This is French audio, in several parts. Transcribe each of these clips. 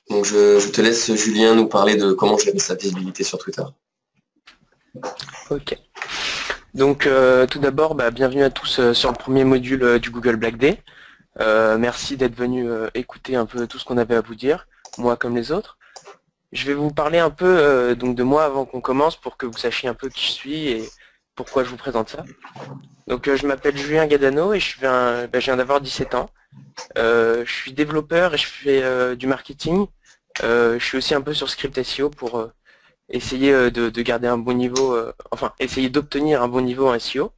Donc je te laisse, Julien, nous parler de comment gérer sa visibilité sur Twitter. Ok. Donc tout d'abord, bienvenue à tous sur le premier module du Google Black Day. Merci d'être venu écouter un peu tout ce qu'on avait à vous dire, moi comme les autres. Je vais vous parler un peu donc de moi avant qu'on commence pour que vous sachiez un peu qui je suis et pourquoi je vous présente ça. Donc je m'appelle Julien Gadano et je viens d'avoir 17 ans. Je suis développeur et je fais du marketing. Je suis aussi un peu sur Script SEO pour essayer de garder un bon niveau, enfin essayer d'obtenir un bon niveau en SEO.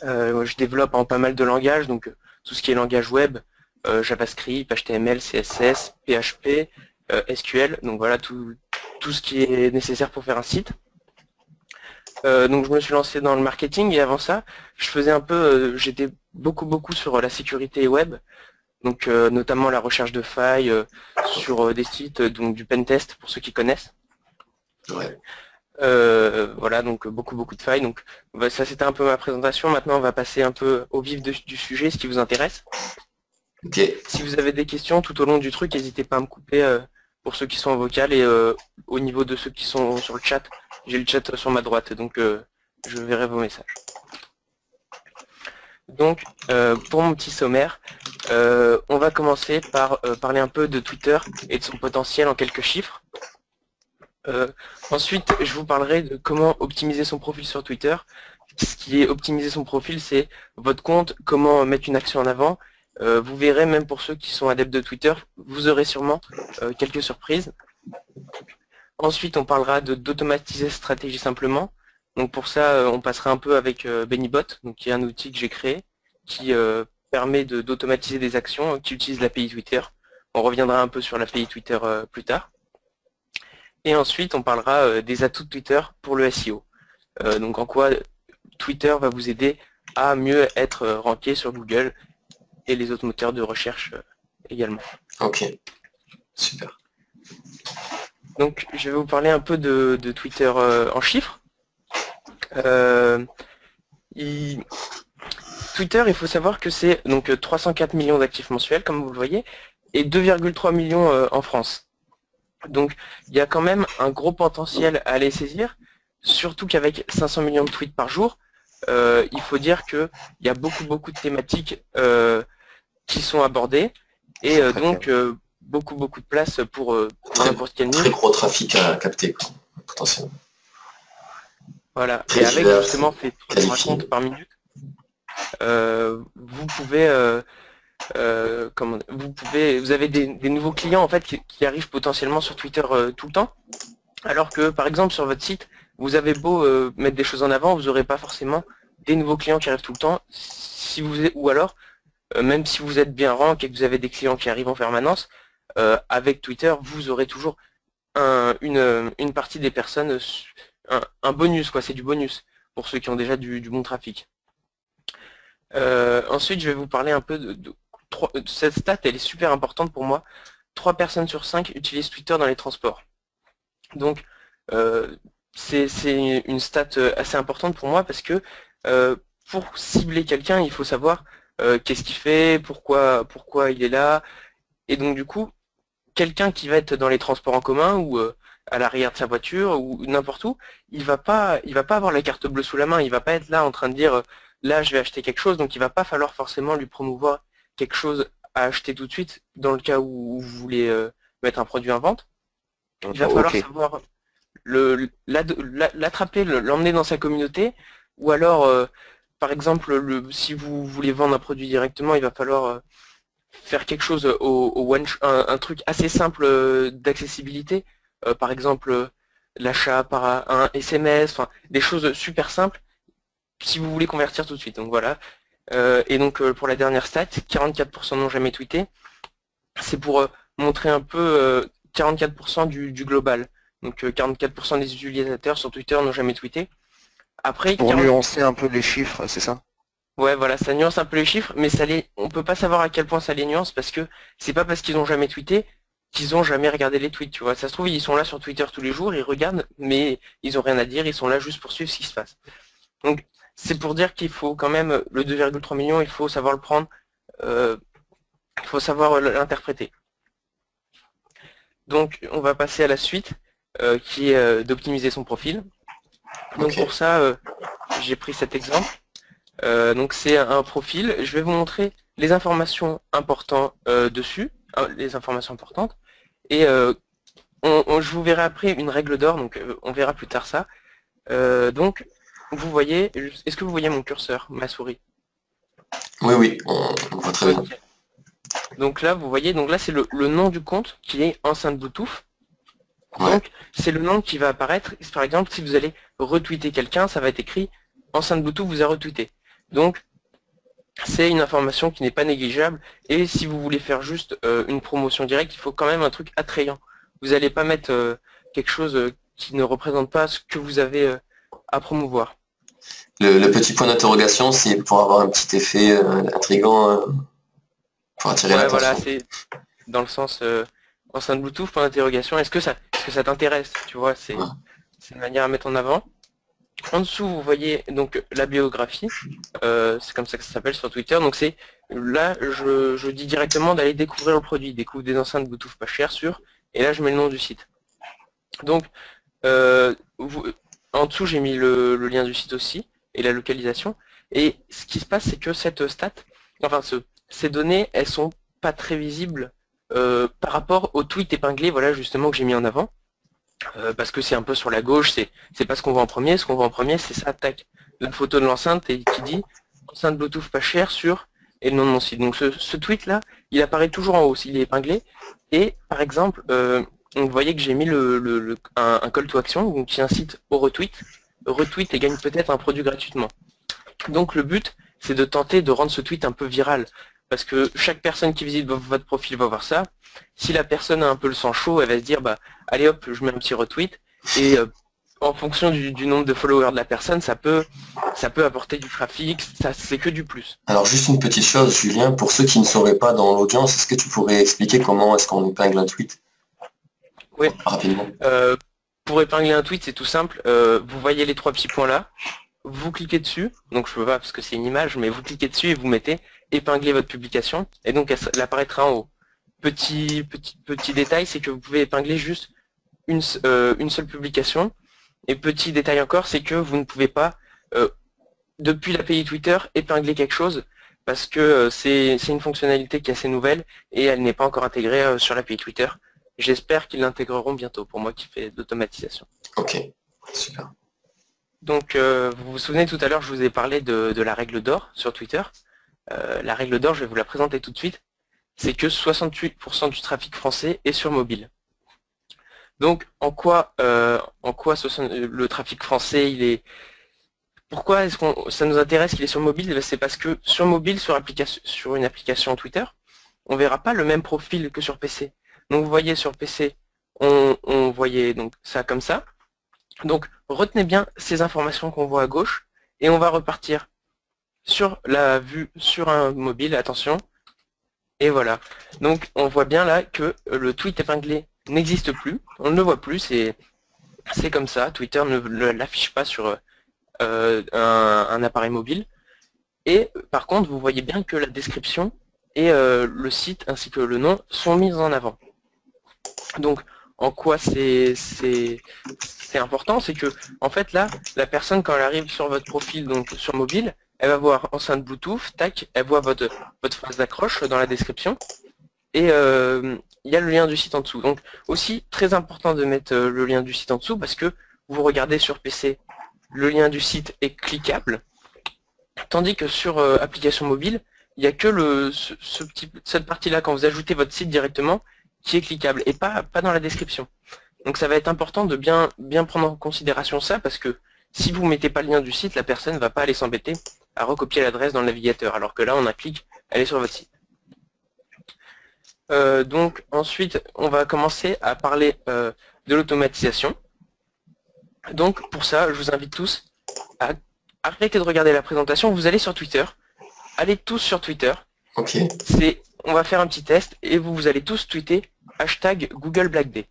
Je développe en pas mal de langages, donc tout ce qui est langage web, JavaScript, HTML, CSS, PHP, SQL, donc voilà tout ce qui est nécessaire pour faire un site. Donc je me suis lancé dans le marketing et avant ça, je faisais un peu, j'étais beaucoup sur la sécurité web, donc notamment la recherche de failles sur des sites, donc du pentest pour ceux qui connaissent. Ouais. Voilà, donc beaucoup de failles. Donc ça c'était un peu ma présentation. Maintenant on va passer un peu au vif du sujet, ce qui vous intéresse. Ok. Si vous avez des questions tout au long du truc, n'hésitez pas à me couper pour ceux qui sont en vocal et au niveau de ceux qui sont sur le chat, j'ai le chat sur ma droite, donc je verrai vos messages. Donc pour mon petit sommaire, on va commencer par parler un peu de Twitter et de son potentiel en quelques chiffres. Ensuite, je vous parlerai de comment optimiser son profil sur Twitter. Ce qui est optimiser son profil, c'est votre compte, comment mettre une action en avant. Vous verrez, même pour ceux qui sont adeptes de Twitter, vous aurez sûrement quelques surprises. Ensuite, on parlera d'automatiser stratégie simplement. Donc pour ça, on passera un peu avec Benibot, donc qui est un outil que j'ai créé, qui permet d'automatiser des actions, qui utilise l'API Twitter. On reviendra un peu sur l'API Twitter plus tard. Et ensuite, on parlera des atouts de Twitter pour le SEO. Donc en quoi Twitter va vous aider à mieux être ranké sur Google et les autres moteurs de recherche également. Ok, super. Donc je vais vous parler un peu de Twitter en chiffres. Twitter, il faut savoir que c'est donc 304 millions d'actifs mensuels, comme vous le voyez, et 2,3 millions en France. Donc il y a quand même un gros potentiel à aller saisir, surtout qu'avec 500 millions de tweets par jour, il faut dire qu'il y a beaucoup de thématiques qui sont abordées, et donc beaucoup de place pour n'importe quelle Très niche. gros trafic à capter, quoi, potentiellement. Voilà, Très et avec divers, justement ces qualifié. racontes par minute, vous pouvez vous avez des nouveaux clients en fait qui arrivent potentiellement sur Twitter tout le temps, alors que par exemple sur votre site, vous avez beau mettre des choses en avant, vous n'aurez pas forcément des nouveaux clients qui arrivent tout le temps, ou alors même si vous êtes bien rank et que vous avez des clients qui arrivent en permanence, avec Twitter, vous aurez toujours une partie des personnes, un bonus, quoi, c'est du bonus pour ceux qui ont déjà du bon trafic. Ensuite, je vais vous parler un peu cette stat, elle est super importante pour moi. 3 personnes sur 5 utilisent Twitter dans les transports. Donc, c'est une stat assez importante pour moi parce que pour cibler quelqu'un, il faut savoir qu'est-ce qu'il fait, pourquoi il est là. Et donc, du coup, quelqu'un qui va être dans les transports en commun ou à l'arrière de sa voiture ou n'importe où, il va pas avoir la carte bleue sous la main. Il va pas être là en train de dire là, je vais acheter quelque chose. Donc, il va pas falloir forcément lui promouvoir quelque chose à acheter tout de suite dans le cas où vous voulez mettre un produit en vente. Il va falloir savoir l'attraper, l'emmener dans sa communauté, ou alors, par exemple, si vous voulez vendre un produit directement, il va falloir faire quelque chose un truc assez simple d'accessibilité, par exemple l'achat par un SMS, enfin des choses super simples si vous voulez convertir tout de suite. Donc voilà. Et donc pour la dernière stat, 44% n'ont jamais tweeté. C'est pour montrer un peu 44% du global. Donc 44% des utilisateurs sur Twitter n'ont jamais tweeté. Après, pour nuancer un peu les chiffres, c'est ça? Ouais, voilà, ça nuance un peu les chiffres, mais on peut pas savoir à quel point ça les nuance parce que c'est pas parce qu'ils ont jamais tweeté qu'ils ont jamais regardé les tweets, tu vois. Ça se trouve, ils sont là sur Twitter tous les jours, ils regardent, mais ils ont rien à dire, ils sont là juste pour suivre ce qui se passe. Donc, c'est pour dire qu'il faut quand même, le 2,3 millions, il faut savoir le prendre, il faut savoir l'interpréter. Donc on va passer à la suite, qui est d'optimiser son profil. Donc Ok. pour ça, j'ai pris cet exemple. Donc c'est un profil. Je vais vous montrer les informations importantes dessus, les informations importantes. Et je vous verrai après une règle d'or, donc on verra plus tard ça. Donc vous voyez, est-ce que vous voyez mon curseur, ma souris? Oui, oui, on voit très bien. Ok. Donc là, vous voyez, donc là c'est le nom du compte qui est enceinte Bluetooth. Ouais. Donc c'est le nom qui va apparaître. Par exemple, si vous allez retweeter quelqu'un, ça va être écrit enceinte Bluetooth vous a retweeté. Donc c'est une information qui n'est pas négligeable. Et si vous voulez faire juste une promotion directe, il faut quand même un truc attrayant. Vous n'allez pas mettre quelque chose qui ne représente pas ce que vous avez à promouvoir. Le petit point d'interrogation, c'est pour avoir un petit effet intriguant, pour attirer Ouais, voilà, l'attention. c'est dans le sens enceinte Bluetooth, point d'interrogation. Est-ce que ça t'intéresse? Tu vois, Ouais. c'est une manière à mettre en avant. En dessous, vous voyez donc la biographie. C'est comme ça que ça s'appelle sur Twitter. Donc c'est là, je dis directement d'aller découvrir le produit, découvre des enceintes Bluetooth pas chères sur. Et là, je mets le nom du site. Donc en dessous, j'ai mis le lien du site aussi et la localisation. Et ce qui se passe, c'est que cette stat, enfin ces données, elles sont pas très visibles par rapport au tweet épinglé, voilà justement que j'ai mis en avant. Parce que c'est un peu sur la gauche, c'est pas ce qu'on voit en premier. Ce qu'on voit en premier, c'est ça, tac, la photo de l'enceinte et qui dit enceinte Bluetooth pas cher sur et le nom de mon site. Donc ce tweet là, il apparaît toujours en haut s'il est épinglé. Et par exemple, vous voyez que j'ai mis un call to action, donc qui incite au retweet. Retweet et gagne peut-être un produit gratuitement. Donc le but, c'est de tenter de rendre ce tweet un peu viral. Parce que chaque personne qui visite votre profil va voir ça. Si la personne a un peu le sang chaud, elle va se dire, bah allez hop, je mets un petit retweet. Et en fonction du nombre de followers de la personne, ça peut apporter du trafic, ça c'est que du plus. Alors juste une petite chose, Julien, pour ceux qui ne seraient pas dans l'audience, est-ce que tu pourrais expliquer comment est-ce qu'on épingle un tweet Oui. rapidement? Pour épingler un tweet, c'est tout simple. Vous voyez les trois petits points là. Vous cliquez dessus, donc je peux pas parce que c'est une image, mais vous cliquez dessus et vous mettez épingler votre publication, et donc elle apparaîtra en haut. Petit détail, c'est que vous pouvez épingler juste une seule publication, et petit détail encore, c'est que vous ne pouvez pas, depuis l'API Twitter, épingler quelque chose, parce que c'est une fonctionnalité qui est assez nouvelle, et elle n'est pas encore intégrée sur l'API Twitter. J'espère qu'ils l'intégreront bientôt, pour moi qui fais d'automatisation. Ok, super. Donc, vous vous souvenez tout à l'heure, je vous ai parlé de la règle d'or sur Twitter. La règle d'or, je vais vous la présenter tout de suite. C'est que 68% du trafic français est sur mobile. Donc, en quoi le trafic français, il est... Pourquoi est-ce que ça nous intéresse qu'il est sur mobile? C'est parce que sur mobile, sur une application Twitter, on ne verra pas le même profil que sur PC. Donc, vous voyez sur PC, on voyait donc ça comme ça. Donc retenez bien ces informations qu'on voit à gauche et on va repartir sur la vue sur un mobile, attention, et voilà. Donc on voit bien là que le tweet épinglé n'existe plus, on ne le voit plus, c'est comme ça, Twitter ne l'affiche pas sur un appareil mobile. Et par contre, vous voyez bien que la description et le site ainsi que le nom sont mis en avant. Donc en quoi c'est important, c'est que en fait là, la personne quand elle arrive sur votre profil, donc sur mobile, elle va voir enceinte Bluetooth, tac, elle voit votre phrase d'accroche dans la description, et il y a le lien du site en dessous. Donc aussi très important de mettre le lien du site en dessous, parce que vous regardez sur PC, le lien du site est cliquable, tandis que sur application mobile, il n'y a que cette partie-là, quand vous ajoutez votre site directement, qui est cliquable, et pas dans la description. Donc ça va être important de bien prendre en considération ça, parce que si vous ne mettez pas le lien du site, la personne ne va pas aller s'embêter à recopier l'adresse dans le navigateur, alors que là on a clic, elle est sur votre site. Donc ensuite, on va commencer à parler de l'automatisation. Donc pour ça, je vous invite tous à arrêter de regarder la présentation, vous allez sur Twitter, allez tous sur Twitter. Ok. On va faire un petit test et vous allez tous tweeter hashtag Google Black Day.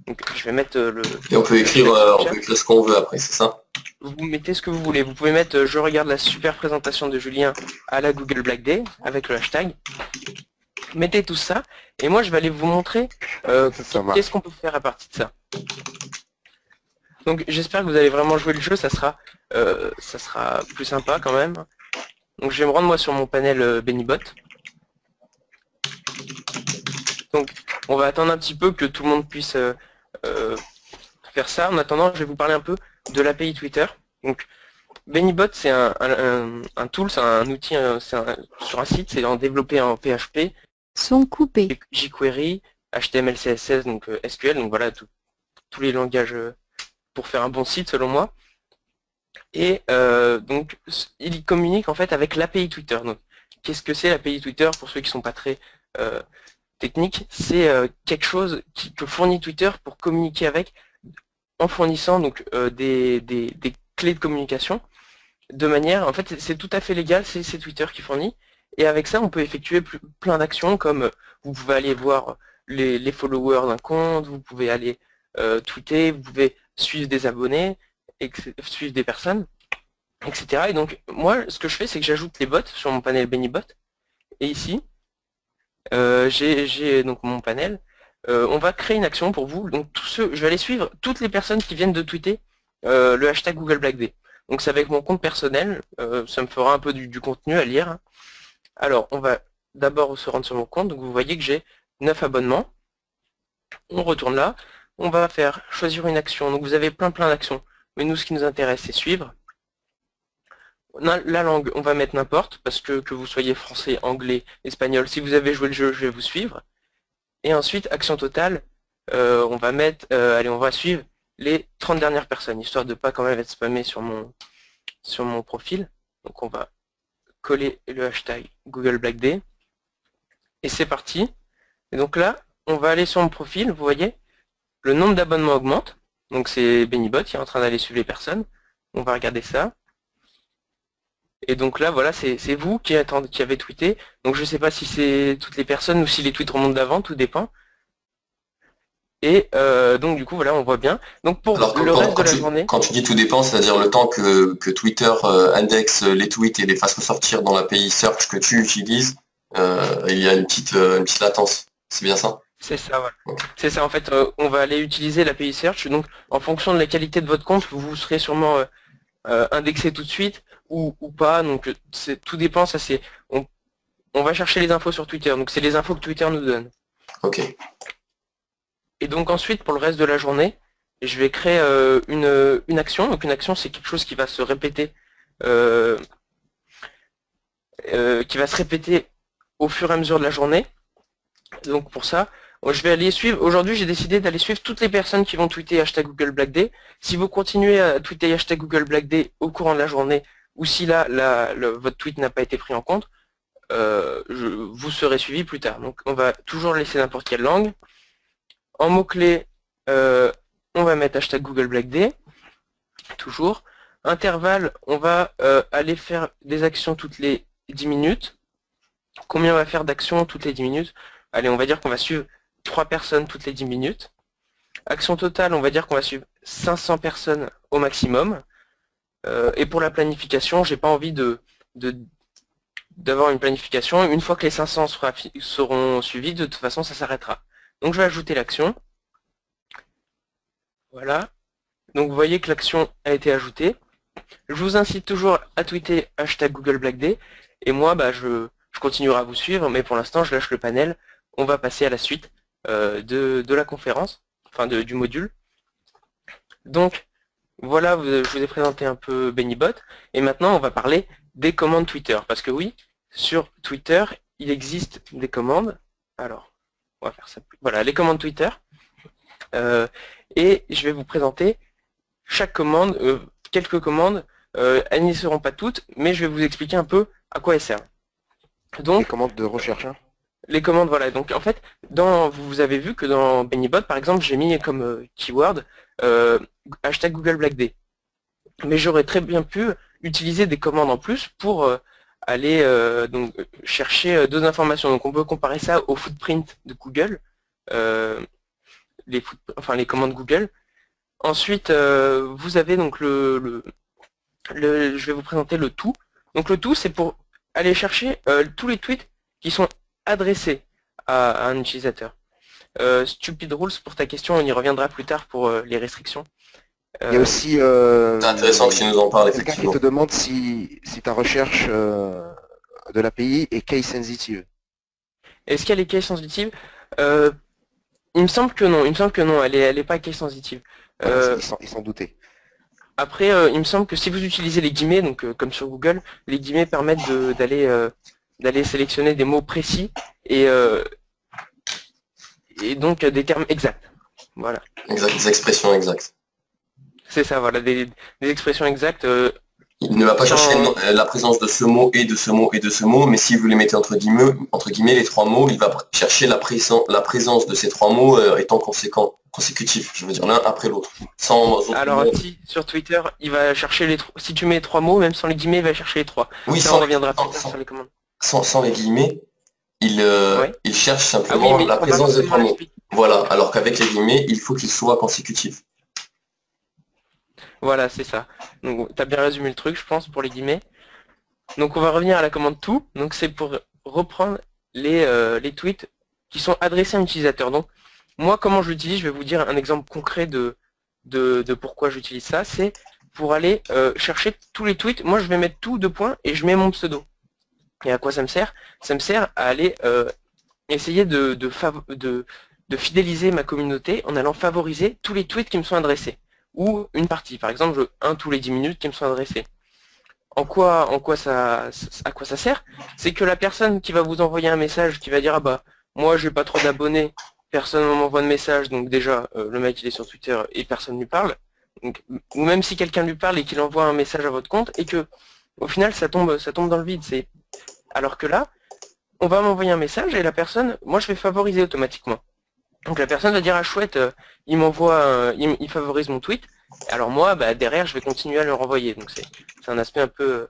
Donc je vais mettre le... Et on peut écrire ce qu'on veut après, c'est ça? Vous mettez ce que vous voulez. Vous pouvez mettre je regarde la super présentation de Julien à la Google Black Day avec le hashtag. Mettez tout ça, et moi je vais aller vous montrer Ça marche. qu'est-ce qu'on peut faire à partir de ça. Donc j'espère que vous allez vraiment jouer le jeu, ça sera plus sympa quand même. Donc je vais me rendre moi sur mon panel Benibot. Donc on va attendre un petit peu que tout le monde puisse faire ça. En attendant, je vais vous parler un peu de l'API Twitter. Donc Benibot, c'est un tool, c'est un outil sur un site, c'est développé en PHP, Son coupé. jQuery, HTML, CSS, donc SQL, donc voilà tous les langages pour faire un bon site selon moi. Et donc il communique en fait avec l'API Twitter. Donc qu'est-ce que c'est l'API Twitter pour ceux qui ne sont pas très techniques? C'est quelque chose que fournit Twitter pour communiquer avec, en fournissant donc des clés de communication de manière, en fait c'est tout à fait légal, c'est Twitter qui fournit, et avec ça on peut effectuer plein d'actions comme vous pouvez aller voir les followers d'un compte, vous pouvez aller tweeter, vous pouvez suivre des abonnés, suivre des personnes, etc. Et donc moi ce que je fais c'est que j'ajoute les bots sur mon panel Benibot, et ici j'ai donc mon panel. On va créer une action pour vous, donc je vais aller suivre toutes les personnes qui viennent de tweeter le hashtag Google Black Day. Donc c'est avec mon compte personnel, ça me fera un peu du contenu à lire. Alors on va d'abord se rendre sur mon compte, donc vous voyez que j'ai 9 abonnements. On retourne là, on va faire choisir une action, donc vous avez plein d'actions, mais nous ce qui nous intéresse c'est suivre. La langue, on va mettre n'importe, parce que vous soyez français, anglais, espagnol, si vous avez joué le jeu, je vais vous suivre. Et ensuite, action totale, on va mettre, allez, on va suivre les 30 dernières personnes, histoire de ne pas quand même être spammé sur mon profil. Donc on va coller le hashtag Google Black Day. Et c'est parti. Et donc là, on va aller sur mon profil, vous voyez, le nombre d'abonnements augmente. Donc c'est Benibot, il est en train d'aller suivre les personnes. On va regarder ça. Et donc là, voilà, c'est vous qui avez tweeté. Donc je ne sais pas si c'est toutes les personnes ou si les tweets remontent d'avant, tout dépend. Et donc du coup, voilà, on voit bien. Donc pour Alors, le reste de la journée... quand tu dis tout dépend, c'est-à-dire le temps que Twitter indexe les tweets et les fasse ressortir dans l'API search que tu utilises, il y a une petite latence. C'est bien ça? C'est ça, voilà. Ok. C'est ça, en fait, on va aller utiliser l'API search. Donc en fonction de la qualité de votre compte, vous serez sûrement indexé tout de suite ou pas. Donc tout dépend, ça c'est... On va chercher les infos sur Twitter. Donc c'est les infos que Twitter nous donne. Ok. Et donc ensuite, pour le reste de la journée, je vais créer une action. Donc une action, c'est quelque chose qui va se répéter, au fur et à mesure de la journée. Donc pour ça, je vais aller suivre. Aujourd'hui, j'ai décidé d'aller suivre toutes les personnes qui vont tweeter hashtag Google Black Day. Si vous continuez à tweeter hashtag Google Black Day au courant de la journée, ou si là, votre tweet n'a pas été pris en compte, vous serez suivi plus tard. Donc on va toujours laisser n'importe quelle langue. En mots-clés, on va mettre hashtag Google Black Day, toujours. Intervalle, on va aller faire des actions toutes les 10 minutes. Combien on va faire d'actions toutes les 10 minutes? Allez, on va dire qu'on va suivre 3 personnes toutes les 10 minutes. Action totale, on va dire qu'on va suivre 500 personnes au maximum. Et pour la planification, j'ai pas envie d'avoir une planification. Une fois que les 500 seront suivis, de toute façon, ça s'arrêtera. Donc je vais ajouter l'action. Voilà. Donc vous voyez que l'action a été ajoutée. Je vous incite toujours à tweeter hashtag Google Black Day. Et moi, je continuerai à vous suivre, mais pour l'instant, je lâche le panel. On va passer à la suite de la conférence, enfin du module. Donc voilà, je vous ai présenté un peu Benibot. Et maintenant, on va parler des commandes Twitter. Parce que oui, sur Twitter, il existe des commandes. Alors, on va faire ça. Voilà, les commandes Twitter. Et je vais vous présenter chaque commande, quelques commandes. Elles n'y seront pas toutes, mais je vais vous expliquer un peu à quoi elles servent. Donc, Les commandes de recherche. les commandes, voilà. Donc en fait, vous avez vu que dans Benibot, par exemple, j'ai mis comme keyword hashtag Google Black Day. Mais j'aurais très bien pu utiliser des commandes en plus pour aller donc chercher d'autres informations. Donc on peut comparer ça au footprint de Google, les commandes Google. Ensuite, vous avez donc je vais vous présenter le tout. Donc le tout, c'est pour aller chercher tous les tweets qui sont adressés à un utilisateur. Stupid Rules, pour ta question, on y reviendra plus tard pour les restrictions. Il y a aussi C'est intéressant que tu nous en parles, quelqu'un qui effectivement. te demande si ta recherche de l'API est case sensitive. Est-ce qu'elle est case sensitive? Il me semble que non. Il me semble que non. Elle est pas case sensitive. Ils s'en doutaient. Après, il me semble que si vous utilisez les guillemets, donc comme sur Google, les guillemets permettent d'aller sélectionner des mots précis et donc des termes exacts. Voilà. Exact, des expressions exactes. C'est ça, voilà, des expressions exactes. Il ne va pas chercher la présence de ce mot et de ce mot et de ce mot, mais si vous les mettez entre guillemets les trois mots, il va chercher la présence de ces trois mots étant consécutif, je veux dire l'un après l'autre. Alors si sur Twitter, il va chercher les trois. Si tu mets 3 mots, même sans les guillemets, il va chercher les 3. Oui, ça, on reviendra plus tard sur les commandes. Sans les guillemets, il cherche simplement la on présence des trois mots. l'expliquer. Voilà, alors qu'avec les guillemets, il faut qu'ils soient consécutifs. Voilà, c'est ça. Donc tu as bien résumé le truc, je pense, pour les guillemets. Donc on va revenir à la commande to. Donc c'est pour reprendre les tweets qui sont adressés à un utilisateur. Donc moi, comment je l'utilise, je vais vous dire un exemple concret de pourquoi j'utilise ça. C'est pour aller chercher tous les tweets. Moi, je vais mettre tout de points et je mets mon pseudo. Et à quoi ça me sert? Ça me sert à aller essayer de fidéliser ma communauté en allant favoriser tous les tweets qui me sont adressés. Ou une partie, par exemple, un tous les 10 minutes qui me sont adressés. À quoi ça sert? C'est que la personne qui va vous envoyer un message, qui va dire « Ah bah, moi j'ai pas trop d'abonnés, personne ne m'envoie de message, donc déjà, le mec il est sur Twitter et personne ne lui parle. » Ou même si quelqu'un lui parle et qu'il envoie un message à votre compte, et que au final ça tombe dans le vide. Alors que là, on va m'envoyer un message et la personne, moi je vais favoriser automatiquement. Donc la personne va dire ah chouette, il m'envoie, il favorise mon tweet. Alors moi, bah, derrière, je vais continuer à le renvoyer. Donc c'est un aspect un peu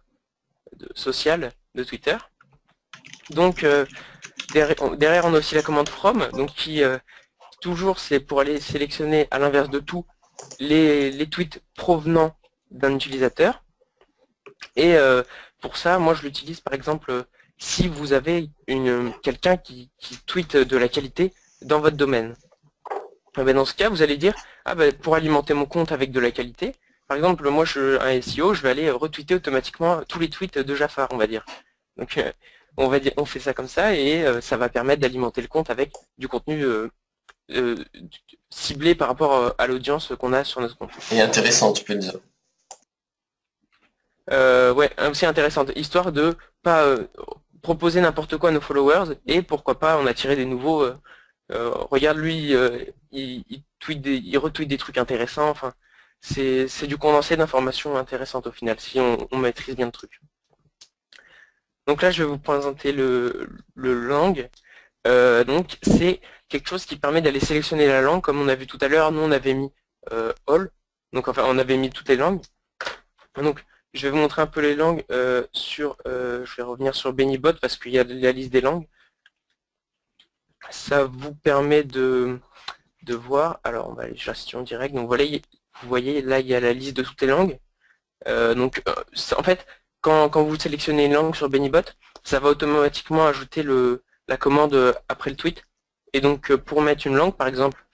social de Twitter. Donc derrière, on a aussi la commande from, donc qui toujours c'est pour aller sélectionner à l'inverse de tout les tweets provenant d'un utilisateur. Et pour ça, moi je l'utilise par exemple si vous avez quelqu'un qui tweete de la qualité dans votre domaine. Dans ce cas, vous allez dire, ah ben, pour alimenter mon compte avec de la qualité, par exemple, moi je suis un SEO, je vais aller retweeter automatiquement tous les tweets de Jafar, on va dire. Donc on fait ça comme ça et ça va permettre d'alimenter le compte avec du contenu ciblé par rapport à l'audience qu'on a sur notre compte. Et intéressant, tu peux le dire. Ouais, aussi intéressante, histoire de pas proposer n'importe quoi à nos followers et pourquoi pas en attirer des nouveaux. Regarde lui, il retweet des trucs intéressants. Enfin, c'est du condensé d'informations intéressantes au final si on maîtrise bien le truc. Donc là, je vais vous présenter le lang. Donc c'est quelque chose qui permet d'aller sélectionner la langue, comme on a vu tout à l'heure. Nous, on avait mis all, donc enfin, on avait mis toutes les langues. Donc je vais vous montrer un peu les langues je vais revenir sur Benibot parce qu'il y a la liste des langues. Ça vous permet de voir, alors on va aller gestion directe, donc voilà, vous voyez là il y a la liste de toutes les langues. En fait, quand vous sélectionnez une langue sur Benibot, ça va automatiquement ajouter la commande après le tweet. Et donc pour mettre une langue, par exemple,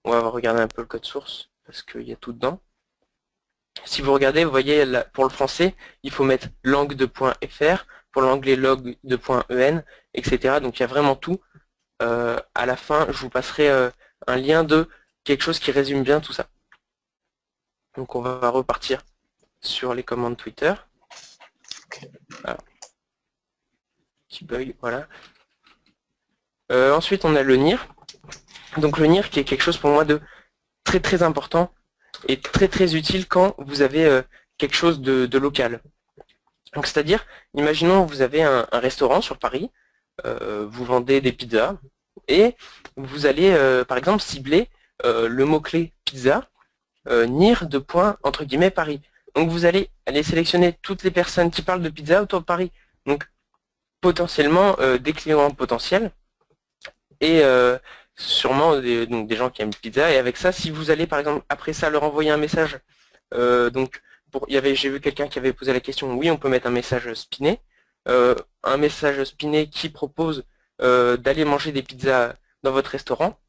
on va regarder un peu le code source, parce qu'il y a tout dedans. Si vous regardez, vous voyez, là, pour le français, il faut mettre langue.fr, pour l'anglais log.en, etc. Donc il y a vraiment tout. À la fin, je vous passerai un lien de quelque chose qui résume bien tout ça. Donc on va repartir sur les commandes Twitter. Alors, petit bug, voilà. Ensuite, on a le NIR. Donc le NIR qui est quelque chose pour moi de très très important et très très utile quand vous avez quelque chose de local. Donc c'est-à-dire, imaginons vous avez un restaurant sur Paris, vous vendez des pizzas et vous allez par exemple cibler le mot-clé pizza NIR de point entre guillemets Paris. Donc vous allez aller sélectionner toutes les personnes qui parlent de pizza autour de Paris. Donc potentiellement des clients potentiels et sûrement des gens qui aiment pizza. Et avec ça, si vous allez par exemple après ça leur envoyer un message, j'ai vu quelqu'un qui avait posé la question, oui on peut mettre un message spiné qui propose d'aller manger des pizzas dans votre restaurant,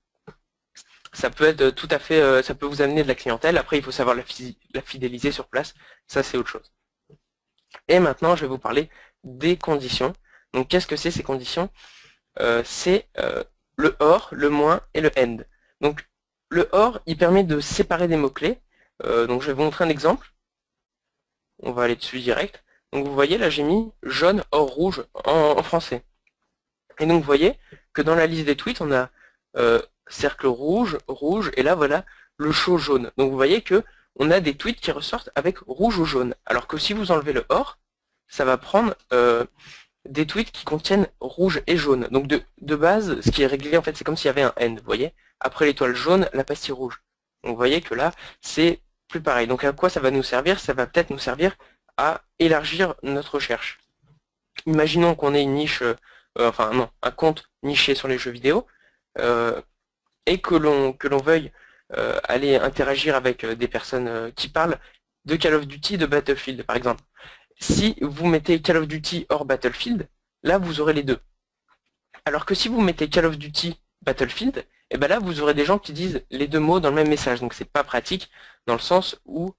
ça peut être tout à fait, ça peut vous amener de la clientèle. Après, il faut savoir la fidéliser sur place. Ça, c'est autre chose. Et maintenant, je vais vous parler des conditions. Donc, qu'est-ce que c'est ces conditions? C'est le OR, le moins et le AND. Donc, le OR, il permet de séparer des mots-clés. Donc, je vais vous montrer un exemple. On va aller dessus direct. Donc, vous voyez, là, j'ai mis jaune, or, rouge en français. Et donc, vous voyez que dans la liste des tweets, on a cercle rouge, rouge, et là, voilà, le chaud jaune. Donc, vous voyez que on a des tweets qui ressortent avec rouge ou jaune. Alors que si vous enlevez le OR, ça va prendre des tweets qui contiennent rouge et jaune. Donc de base, ce qui est réglé, en fait, c'est comme s'il y avait un AND, vous voyez. Après l'étoile jaune, la pastille rouge. Donc vous voyez que là, c'est plus pareil. Donc à quoi ça va nous servir? Ça va peut-être nous servir à élargir notre recherche. Imaginons qu'on ait une niche, enfin non, un compte niché sur les jeux vidéo, et que l'on veuille aller interagir avec des personnes qui parlent de Call of Duty, de Battlefield, par exemple. Si vous mettez Call of Duty hors Battlefield, là vous aurez les deux. Alors que si vous mettez Call of Duty Battlefield, et ben là vous aurez des gens qui disent les deux mots dans le même message. Donc c'est pas pratique dans le sens où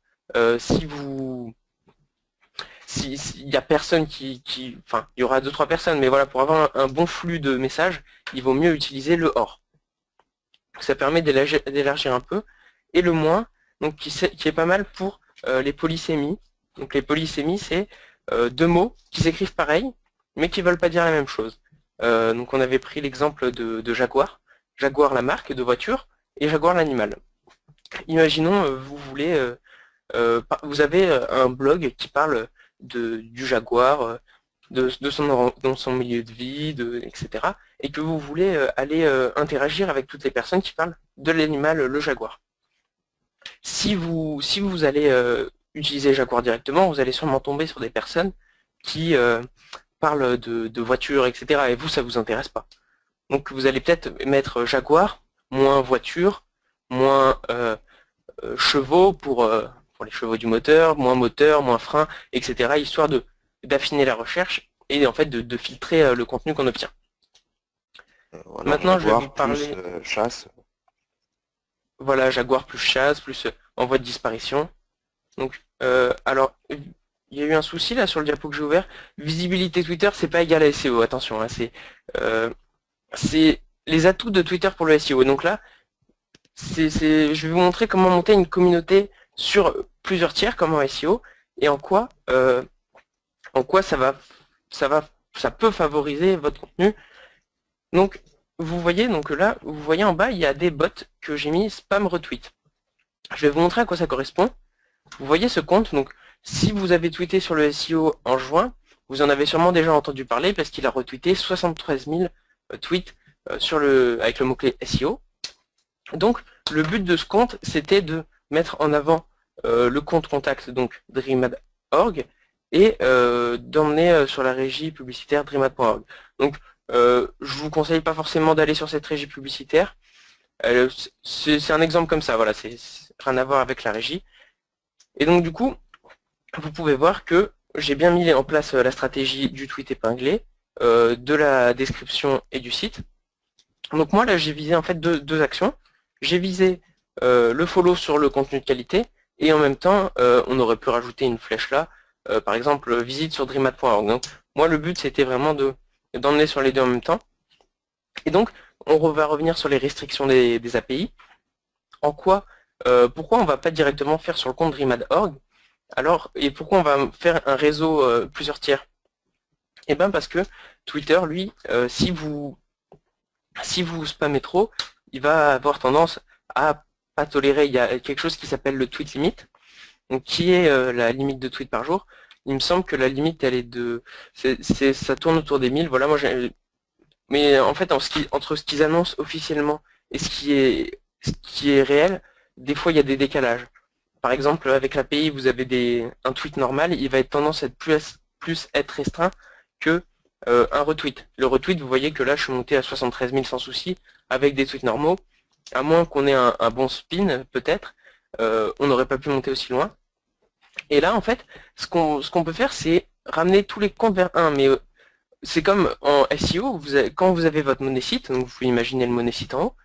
s'il y a personne enfin il y aura 2-3 personnes, mais voilà, pour avoir un bon flux de messages, il vaut mieux utiliser le OR. Ça permet d'élargir un peu. Et le moins, donc qui est pas mal pour les polysémies. Donc les polysémies, c'est deux mots qui s'écrivent pareil, mais qui ne veulent pas dire la même chose. Donc on avait pris l'exemple de Jaguar. Jaguar la marque de voiture et Jaguar l'animal. Imaginons, vous avez un blog qui parle du Jaguar, de son milieu de vie, etc. Et que vous voulez aller interagir avec toutes les personnes qui parlent de l'animal, le Jaguar. Si vous allez utiliser Jaguar directement, vous allez sûrement tomber sur des personnes qui parlent de voitures, etc. Et vous, ça vous intéresse pas. Donc vous allez peut-être mettre Jaguar, moins voiture, moins chevaux pour les chevaux du moteur, moins frein, etc. Histoire d'affiner la recherche et en fait de filtrer le contenu qu'on obtient. Voilà, Maintenant, Jaguar je vais vous parler... plus, chasse. Voilà, Jaguar plus chasse, plus en voie de disparition. Donc, alors, il y a eu un souci là sur le diapo que j'ai ouvert. Visibilité Twitter, c'est pas égal à SEO, attention, hein, c'est les atouts de Twitter pour le SEO. Donc là, je vais vous montrer comment monter une communauté sur plusieurs tiers, comme en SEO, et en quoi ça peut favoriser votre contenu. Donc, vous voyez, donc là, vous voyez en bas, il y a des bots que j'ai mis spam retweet. Je vais vous montrer à quoi ça correspond. Vous voyez ce compte, donc si vous avez tweeté sur le SEO en juin, vous en avez sûrement déjà entendu parler parce qu'il a retweeté 73 000 tweets avec le mot-clé SEO. Donc le but de ce compte, c'était de mettre en avant le compte contact, donc dreamad.org, et d'emmener sur la régie publicitaire dreamad.org. Donc je vous conseille pas forcément d'aller sur cette régie publicitaire. C'est un exemple comme ça, voilà, c'est rien à voir avec la régie. Et donc du coup, vous pouvez voir que j'ai bien mis en place la stratégie du tweet épinglé, de la description et du site. Donc moi là j'ai visé en fait deux actions. J'ai visé le follow sur le contenu de qualité et en même temps on aurait pu rajouter une flèche là, par exemple visite sur dreamad.org. Donc moi le but c'était vraiment d'emmener sur les deux en même temps. Et donc on va revenir sur les restrictions des API. Pourquoi on ne va pas directement faire sur le compte dreamad.org? Alors, et pourquoi on va faire un réseau plusieurs tiers? Eh bien parce que Twitter, lui, si vous spammez trop, il va avoir tendance à pas tolérer. Il y a quelque chose qui s'appelle le tweet limit, donc qui est la limite de tweets par jour. Il me semble que la limite, elle est ça tourne autour des 1000. Voilà, mais en fait, entre ce qu'ils annoncent officiellement et ce qui est réel, des fois il y a des décalages. Par exemple, avec l'API, vous avez un tweet normal, il va être tendance à être plus être restreint que un retweet. Le retweet, vous voyez que là, je suis monté à 73 000 sans souci, avec des tweets normaux, à moins qu'on ait un bon spin, peut-être, on n'aurait pas pu monter aussi loin. Et là, en fait, ce qu'on peut faire, c'est ramener tous les comptes vers 1, mais c'est comme en SEO, quand vous avez votre monécite, donc vous pouvez imaginer le monécite en haut,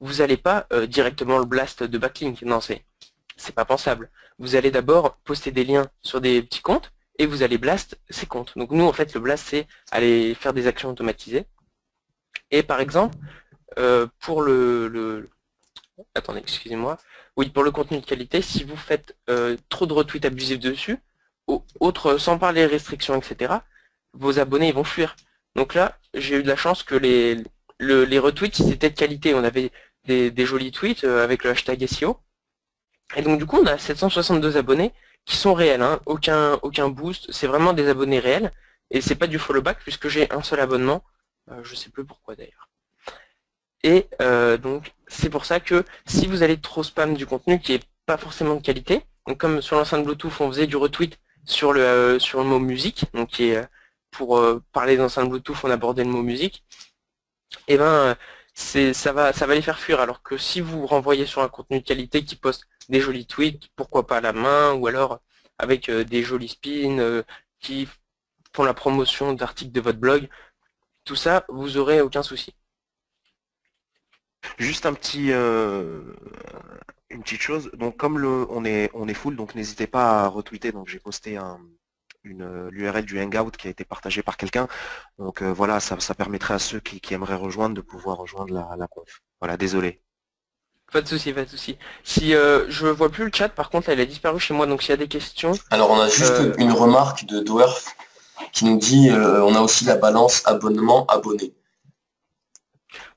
vous n'allez pas directement le blast de backlink. Non, c'est pas pensable. Vous allez d'abord poster des liens sur des petits comptes et vous allez blast ces comptes. Donc nous, en fait, le blast, c'est aller faire des actions automatisées. Et par exemple, pour attendez, excusez-moi. Oui, pour le contenu de qualité, si vous faites trop de retweets abusifs dessus, sans parler restrictions, etc., vos abonnés ils vont fuir. Donc là, j'ai eu de la chance que les retweets étaient de qualité. On avait des jolis tweets avec le hashtag SEO. Et donc du coup, on a 762 abonnés qui sont réels, hein. Aucun boost, c'est vraiment des abonnés réels. Et c'est pas du follow back puisque j'ai un seul abonnement. Je sais plus pourquoi d'ailleurs. Et donc c'est pour ça que si vous allez trop spam du contenu qui est pas forcément de qualité, donc comme sur l'enceinte Bluetooth on faisait du retweet sur le mot musique, donc qui est pour parler d'enceinte Bluetooth on abordait le mot musique, et ben ça va les faire fuir, alors que si vous renvoyez sur un contenu de qualité qui poste des jolis tweets, pourquoi pas à la main, ou alors avec des jolis spins qui font la promotion d'articles de votre blog, tout ça vous aurez aucun souci. Juste une petite chose. Donc comme on est full, donc n'hésitez pas à retweeter. Donc j'ai posté l'URL du Hangout qui a été partagée par quelqu'un. Donc voilà, ça permettrait à ceux qui aimeraient rejoindre de pouvoir rejoindre la conf. Voilà, désolé. Pas de souci, pas de souci. Si je vois plus le chat, par contre, elle a disparu chez moi, donc s'il y a des questions. Alors on a juste une remarque de Dwarf qui nous dit on a aussi la balance abonnement-abonné.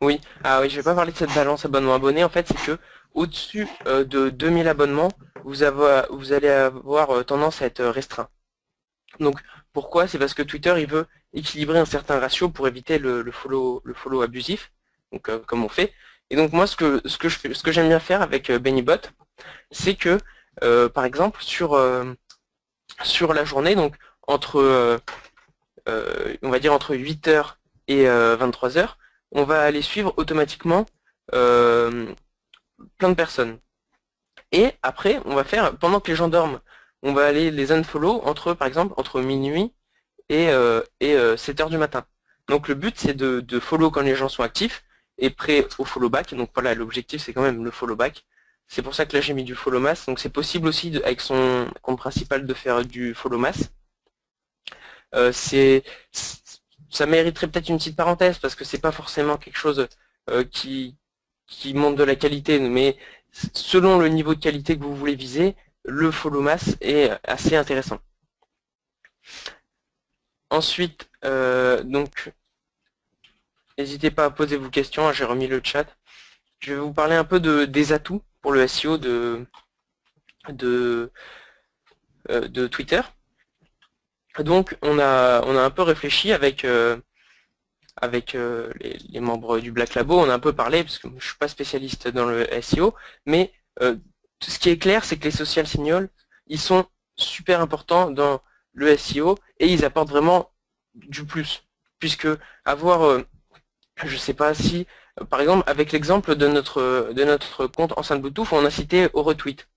Oui, oui, je vais pas parler de cette balance abonnement-abonné. En fait, c'est que au-dessus de 2000 abonnements, vous allez avoir tendance à être restreint. Donc pourquoi? C'est parce que Twitter il veut équilibrer un certain ratio pour éviter le follow abusif, donc comme on fait. Et donc moi ce que j'aime bien faire avec BennyBot, c'est que par exemple sur la journée, donc entre on va dire entre 8h et 23h, on va aller suivre automatiquement plein de personnes. Et après, on va faire, pendant que les gens dorment, on va aller les unfollow par exemple, entre minuit et 7h du matin. Donc le but, c'est de follow quand les gens sont actifs et prêts au follow back. Donc voilà, l'objectif, c'est quand même le follow back. C'est pour ça que là, j'ai mis du follow mass. Donc c'est possible aussi, avec son compte principal, de faire du follow mass. Ça mériterait peut-être une petite parenthèse parce que c'est pas forcément quelque chose qui montre de la qualité, mais selon le niveau de qualité que vous voulez viser, le follow mass est assez intéressant. Ensuite, donc, n'hésitez pas à poser vos questions, hein, j'ai remis le chat. Je vais vous parler un peu des atouts pour le SEO de Twitter. Donc on a un peu réfléchi avec les membres du Black Labo, on a un peu parlé, parce que je ne suis pas spécialiste dans le SEO, mais ce qui est clair, c'est que les social signals, ils sont super importants dans le SEO et ils apportent vraiment du plus. Puisque avoir, je ne sais pas si, par exemple, avec l'exemple de notre compte enceinte Bluetooth, on a cité au retweet.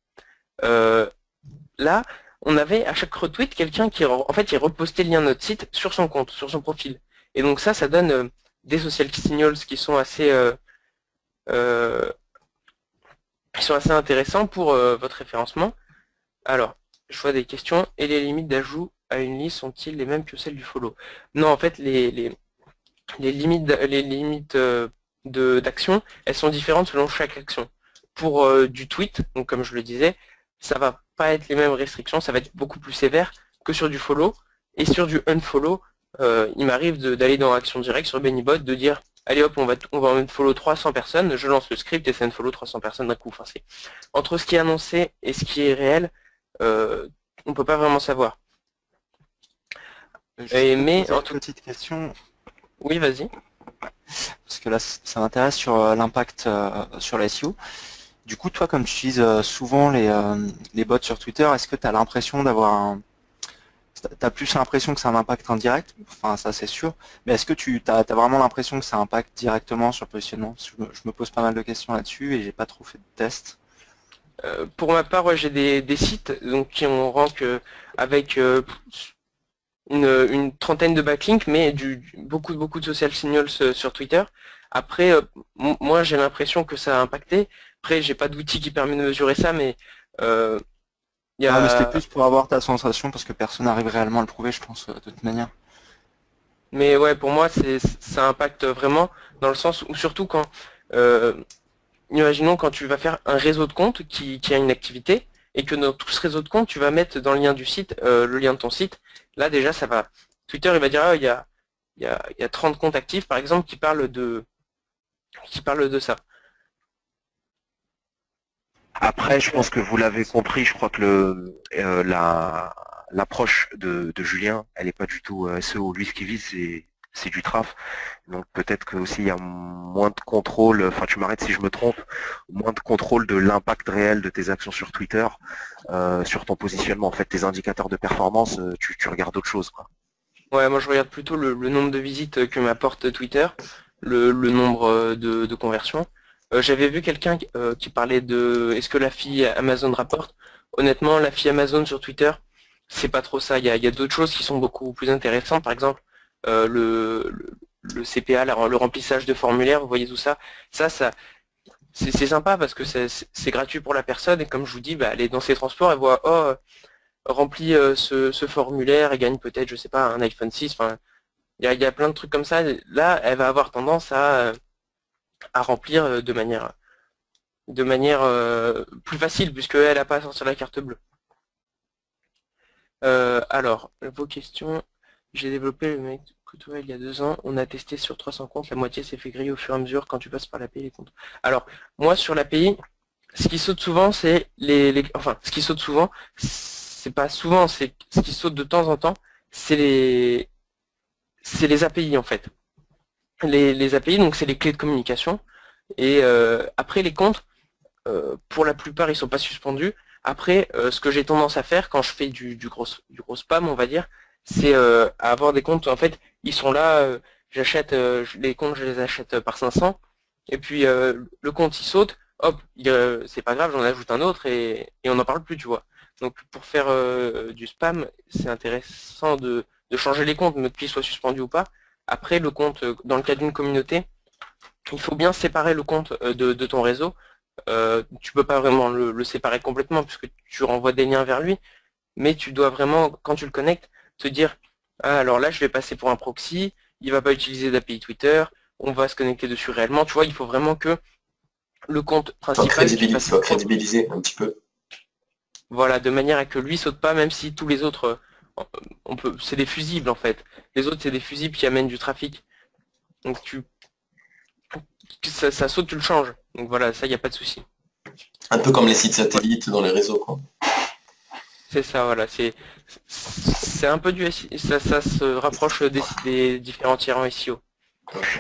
Là, on avait à chaque retweet quelqu'un qui repostait le lien de notre site sur son compte, sur son profil. Et donc ça donne des social signals qui sont assez intéressants pour votre référencement. Alors, je vois des questions. Et les limites d'ajout à une liste sont-ils les mêmes que celles du follow? Non, en fait, les limites d'action, elles sont différentes selon chaque action. Pour du tweet, donc comme je le disais, ça va pas être les mêmes restrictions, ça va être beaucoup plus sévère que sur du follow. Et sur du unfollow, il m'arrive d'aller dans Action Directe sur BennyBot, de dire allez hop, on va unfollow 300 personnes, je lance le script et ça unfollow 300 personnes d'un coup. Enfin, entre ce qui est annoncé et ce qui est réel, on peut pas vraiment savoir. Mais en toute petite question. Oui, vas-y. Parce que là, ça m'intéresse sur l'impact sur la SEO. Du coup, toi, comme tu utilises souvent les bots sur Twitter, est-ce que tu as l'impression d'avoir T'as plus l'impression que c'est un impact indirect, enfin ça c'est sûr, mais est-ce que tu as vraiment l'impression que ça impacte directement sur le positionnement? Je me pose pas mal de questions là-dessus et j'ai pas trop fait de tests. Pour ma part, ouais, j'ai des sites donc, qui ont rank avec une trentaine de backlinks, mais beaucoup de social signals sur Twitter. Après, moi j'ai l'impression que ça a impacté. Après, j'ai pas d'outil qui permet de mesurer ça, mais il y Non, mais c'était a... plus pour avoir ta sensation parce que personne n'arrive réellement à le prouver, je pense, de toute manière. Mais ouais, pour moi, ça impacte vraiment dans le sens où surtout quand, imaginons quand tu vas faire un réseau de comptes qui a une activité et que dans tout ce réseau de comptes, tu vas mettre dans le lien du site le lien de ton site. Là déjà, ça va. Twitter, il va dire, ah, il y a 30 comptes actifs, par exemple, qui parlent de ça. Après, je pense que vous l'avez compris, je crois que l'approche de Julien, elle n'est pas du tout SEO. Lui, ce qu'il vise, c'est du traf. Donc peut-être que aussi il y a moins de contrôle, enfin tu m'arrêtes si je me trompe, moins de contrôle de l'impact réel de tes actions sur Twitter, sur ton positionnement. En fait, tes indicateurs de performance, tu regardes autre chose, quoi. Ouais, moi je regarde plutôt le nombre de visites que m'apporte Twitter, le nombre de conversions. J'avais vu quelqu'un qui parlait de est-ce que la fille Amazon rapporte. Honnêtement, la fille Amazon sur Twitter, c'est pas trop ça. Il y a d'autres choses qui sont beaucoup plus intéressantes. Par exemple, le CPA, le remplissage de formulaires, vous voyez tout ça. Ça c'est sympa parce que c'est gratuit pour la personne et comme je vous dis, bah, elle est dans ses transports, elle voit oh remplit ce formulaire et gagne peut-être, je sais pas, un iPhone 6. Enfin, il y a plein de trucs comme ça. Là, elle va avoir tendance à remplir de manière plus facile puisqu'elle n'a pas à sortir la carte bleue. Alors, vos questions. J'ai développé le mec que toi il y a 2 ans. On a testé sur 300 comptes. La moitié s'est fait griller au fur et à mesure quand tu passes par l'API les comptes. Alors, moi sur l'API, ce qui saute souvent, c'est enfin, ce qui saute souvent, c'est pas souvent, c'est ce qui saute de temps en temps, c'est les API en fait. Les API, donc c'est les clés de communication. Et après les comptes, pour la plupart, ils sont pas suspendus. Après, ce que j'ai tendance à faire quand je fais du gros spam, on va dire, c'est à avoir des comptes, en fait, ils sont là, j'achète les comptes, je les achète par 500, et puis le compte il saute, hop, c'est pas grave, j'en ajoute un autre et on n'en parle plus, tu vois. Donc pour faire du spam, c'est intéressant de changer les comptes, mais qu'ils soient suspendus ou pas. Après, le compte, dans le cas d'une communauté, il faut bien séparer le compte de ton réseau. Tu peux pas vraiment le séparer complètement puisque tu renvoies des liens vers lui, mais tu dois vraiment, quand tu le connectes, te dire ah, alors là je vais passer pour un proxy, il va pas utiliser d'API Twitter, on va se connecter dessus réellement. Tu vois, il faut vraiment que le compte principal soit crédibilisé un petit peu. Voilà, de manière à que lui saute pas, même si tous les autres, c'est des fusibles en fait. Les autres c'est des fusibles qui amènent du trafic. Donc ça saute, tu le changes. Donc voilà, ça, il n'y a pas de souci. Un peu comme les sites satellites dans les réseaux, quoi. C'est ça, voilà. C'est un peu du SEO, ça se rapproche des différents tiers en SEO.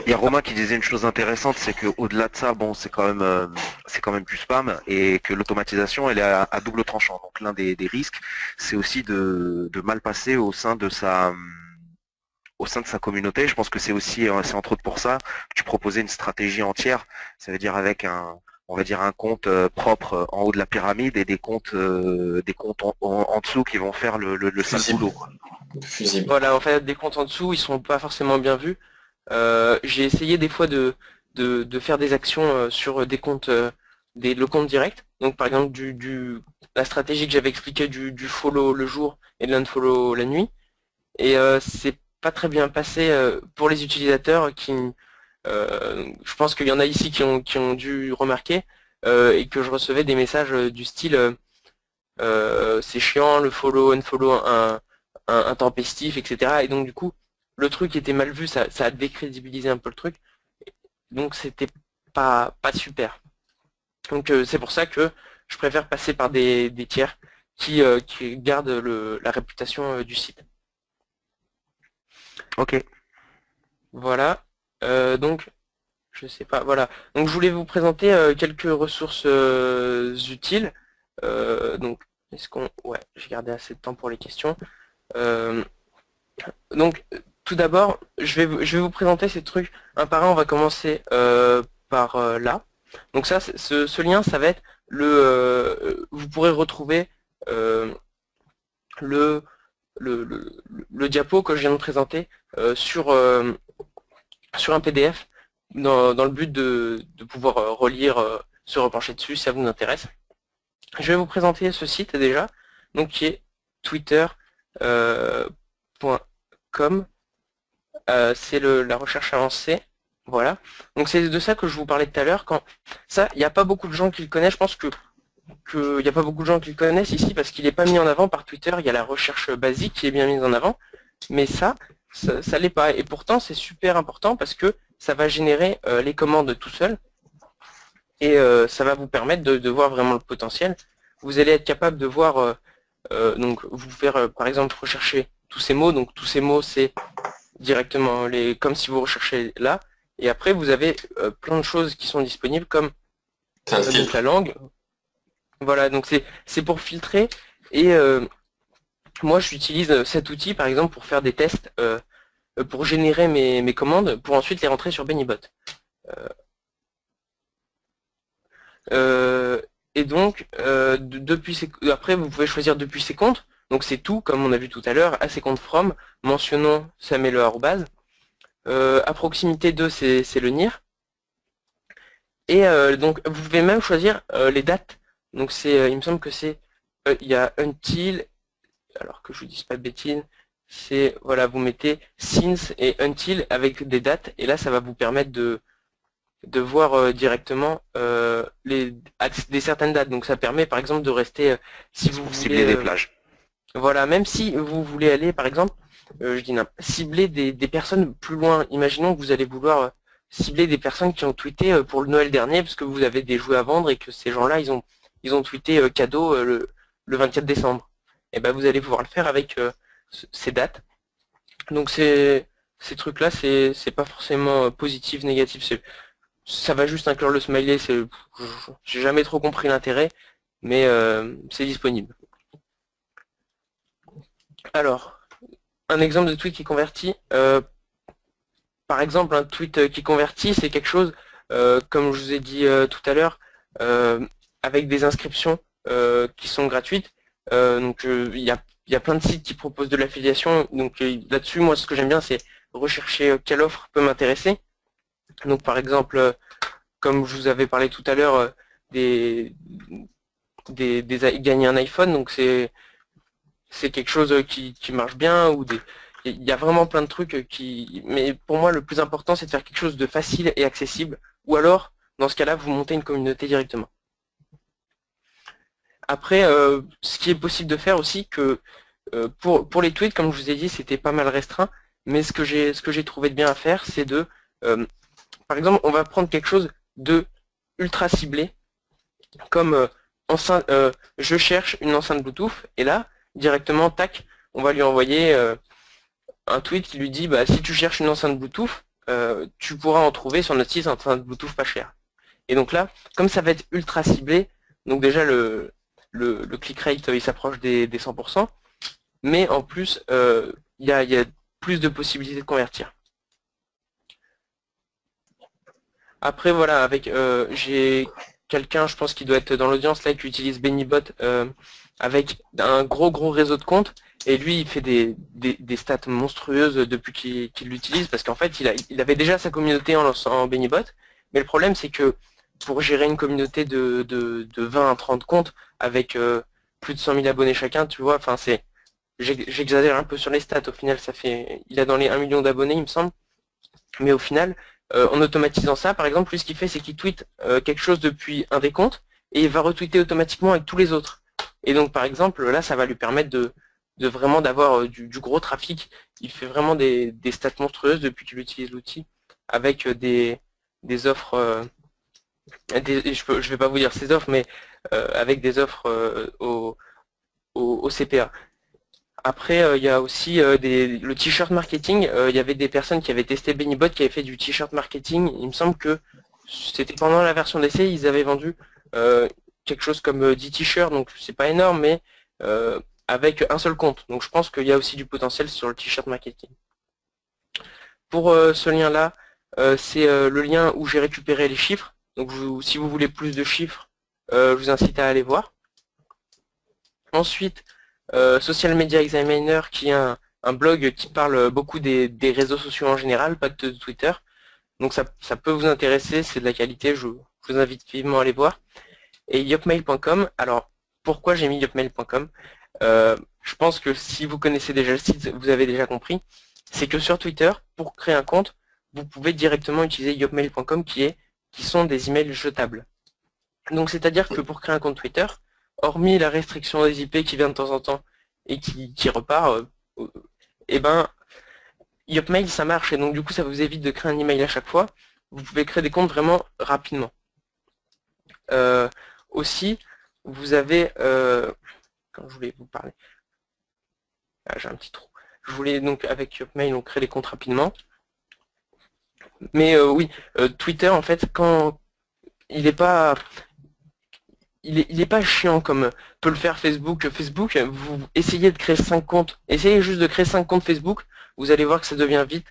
Il y a Romain qui disait une chose intéressante, c'est qu'au-delà de ça, bon, c'est quand même du spam et que l'automatisation, elle est à double tranchant. Donc l'un des risques, c'est aussi de mal passer au sein de sa communauté. Je pense que c'est entre autres pour ça que tu proposais une stratégie entière, ça veut dire avec on va dire un compte propre en haut de la pyramide et des comptes en dessous qui vont faire le sale boulot, quoi. Fusible. Voilà, en fait, des comptes en dessous, ils sont pas forcément bien vus. J'ai essayé des fois de faire des actions sur des comptes, le compte direct. Donc par exemple la stratégie que j'avais expliquée du follow le jour et de l'unfollow la nuit. Et c'est pas très bien passé pour les utilisateurs qui, je pense qu'il y en a ici qui ont dû remarquer et que je recevais des messages du style c'est chiant, le follow, unfollow intempestif, etc. Et donc du coup, le truc était mal vu, ça a décrédibilisé un peu le truc, donc c'était pas super. Donc c'est pour ça que je préfère passer par des tiers qui gardent la réputation du site. Ok. Voilà, donc je sais pas, voilà. Donc je voulais vous présenter quelques ressources utiles. Donc est-ce qu'on... Ouais, j'ai gardé assez de temps pour les questions. Donc tout d'abord, je vais vous présenter ces trucs un par un. On va commencer par là. Donc ça, ce lien, ça va être vous pourrez retrouver le le diapo que je viens de présenter sur un PDF dans le but de pouvoir relire, se repencher dessus si ça vous intéresse. Je vais vous présenter ce site déjà, donc qui est twitter.com. C'est la recherche avancée. Voilà. Donc c'est de ça que je vous parlais tout à l'heure. Ça, il n'y a pas beaucoup de gens qui le connaissent. Je pense qu'il n'y a pas beaucoup de gens qui le connaissent ici parce qu'il n'est pas mis en avant par Twitter. Il y a la recherche basique qui est bien mise en avant. Mais ça l'est pas. Et pourtant, c'est super important parce que ça va générer les commandes tout seul. Et ça va vous permettre de voir vraiment le potentiel. Vous allez être capable de voir, donc vous faire par exemple rechercher tous ces mots. Donc tous ces mots, c'est directement comme si vous recherchez là. Et après, vous avez plein de choses qui sont disponibles comme donc, la langue. Voilà, donc c'est pour filtrer. Et moi, j'utilise cet outil, par exemple, pour faire des tests, pour générer mes commandes, pour ensuite les rentrer sur BennyBot. Et donc, après, vous pouvez choisir depuis ces comptes. Donc c'est tout, comme on a vu tout à l'heure, à ces comptes from, mentionnons, ça met le arrobase. À proximité de, c'est le NIR. Et donc vous pouvez même choisir les dates. Donc il me semble que c'est, il y a until, alors que je vous dise pas de bêtises, c'est, voilà, vous mettez since et until avec des dates, et là ça va vous permettre de voir directement des certaines dates. Donc ça permet par exemple de rester, si vous voulez cibler des plages. Voilà, même si vous voulez aller par exemple, cibler des personnes plus loin. Imaginons que vous allez vouloir cibler des personnes qui ont tweeté pour le Noël dernier parce que vous avez des jouets à vendre et que ces gens-là ils ont tweeté cadeau le 24 décembre. Et ben vous allez pouvoir le faire avec ces dates. Donc ces trucs-là, c'est pas forcément positif, négatif. Ça va juste inclure le smiley. J'ai jamais trop compris l'intérêt, mais c'est disponible. Alors, un exemple de tweet qui convertit. Par exemple, un tweet qui convertit, c'est quelque chose, comme je vous ai dit tout à l'heure, avec des inscriptions qui sont gratuites. Donc il y a plein de sites qui proposent de l'affiliation. Donc là-dessus, moi, ce que j'aime bien, c'est rechercher quelle offre peut m'intéresser. Donc par exemple, comme je vous avais parlé tout à l'heure, gagner un iPhone. Donc c'est quelque chose qui marche bien, il y a vraiment plein de trucs mais pour moi le plus important c'est de faire quelque chose de facile et accessible, ou alors dans ce cas-là vous montez une communauté directement. Après, ce qui est possible de faire aussi, que pour les tweets, comme je vous ai dit, c'était pas mal restreint, mais ce que j'ai trouvé de bien à faire, c'est de, par exemple, on va prendre quelque chose de ultra ciblé, comme je cherche une enceinte Bluetooth, et là, directement, tac, on va lui envoyer un tweet qui lui dit, bah, si tu cherches une enceinte Bluetooth, tu pourras en trouver sur notre site une enceinte Bluetooth pas chère. Et donc là, comme ça va être ultra ciblé, donc déjà le click rate il s'approche des 100%, mais en plus il y a plus de possibilités de convertir. Après voilà, avec j'ai quelqu'un, je pense, qui doit être dans l'audience là, qui utilise BennyBot avec un gros réseau de comptes, et lui il fait des stats monstrueuses depuis qu'il l'utilise, parce qu'en fait il avait déjà sa communauté en lançant BennyBot, mais le problème c'est que pour gérer une communauté de 20 à 30 comptes avec plus de 100 000 abonnés chacun, tu vois, enfin j'exagère un peu sur les stats, au final il a dans les 1 million d'abonnés il me semble, mais au final, en automatisant ça, par exemple, lui ce qu'il fait c'est qu'il tweet quelque chose depuis un des comptes, et il va retweeter automatiquement avec tous les autres. Et donc par exemple, là ça va lui permettre de vraiment d'avoir du gros trafic. Il fait vraiment des stats monstrueuses depuis qu'il utilise l'outil, avec des offres, je vais pas vous dire ces offres, mais avec des offres au CPA. Après, il y a aussi le t-shirt marketing. Il y avait des personnes qui avaient testé BennyBot, qui avaient fait du t-shirt marketing. Il me semble que c'était pendant la version d'essai, ils avaient vendu quelque chose comme 10 t-shirts, donc c'est pas énorme, mais avec un seul compte. Donc je pense qu'il y a aussi du potentiel sur le t-shirt marketing. Pour ce lien-là, c'est le lien où j'ai récupéré les chiffres. Donc si vous voulez plus de chiffres, je vous incite à aller voir. Ensuite, Social Media Examiner, qui est un blog qui parle beaucoup des réseaux sociaux en général, pas que de Twitter. Donc ça peut vous intéresser, c'est de la qualité, je vous invite vivement à aller voir. Et yopmail.com, alors pourquoi j'ai mis yopmail.com? Je pense que si vous connaissez déjà le site, vous avez déjà compris. C'est que sur Twitter, pour créer un compte, vous pouvez directement utiliser yopmail.com qui sont des emails jetables. Donc c'est-à-dire que pour créer un compte Twitter, hormis la restriction des IP qui vient de temps en temps et qui repart, et ben Yopmail ça marche et donc du coup ça vous évite de créer un email à chaque fois. Vous pouvez créer des comptes vraiment rapidement. Aussi, vous avez quand je voulais vous parler. Ah, j'ai un petit trou. Je voulais donc avec Yopmail on crée les comptes rapidement. Mais oui, Twitter en fait quand il n'est pas chiant comme peut le faire Facebook. Facebook, vous essayez de créer 5 comptes, essayez juste de créer 5 comptes Facebook, vous allez voir que ça devient vite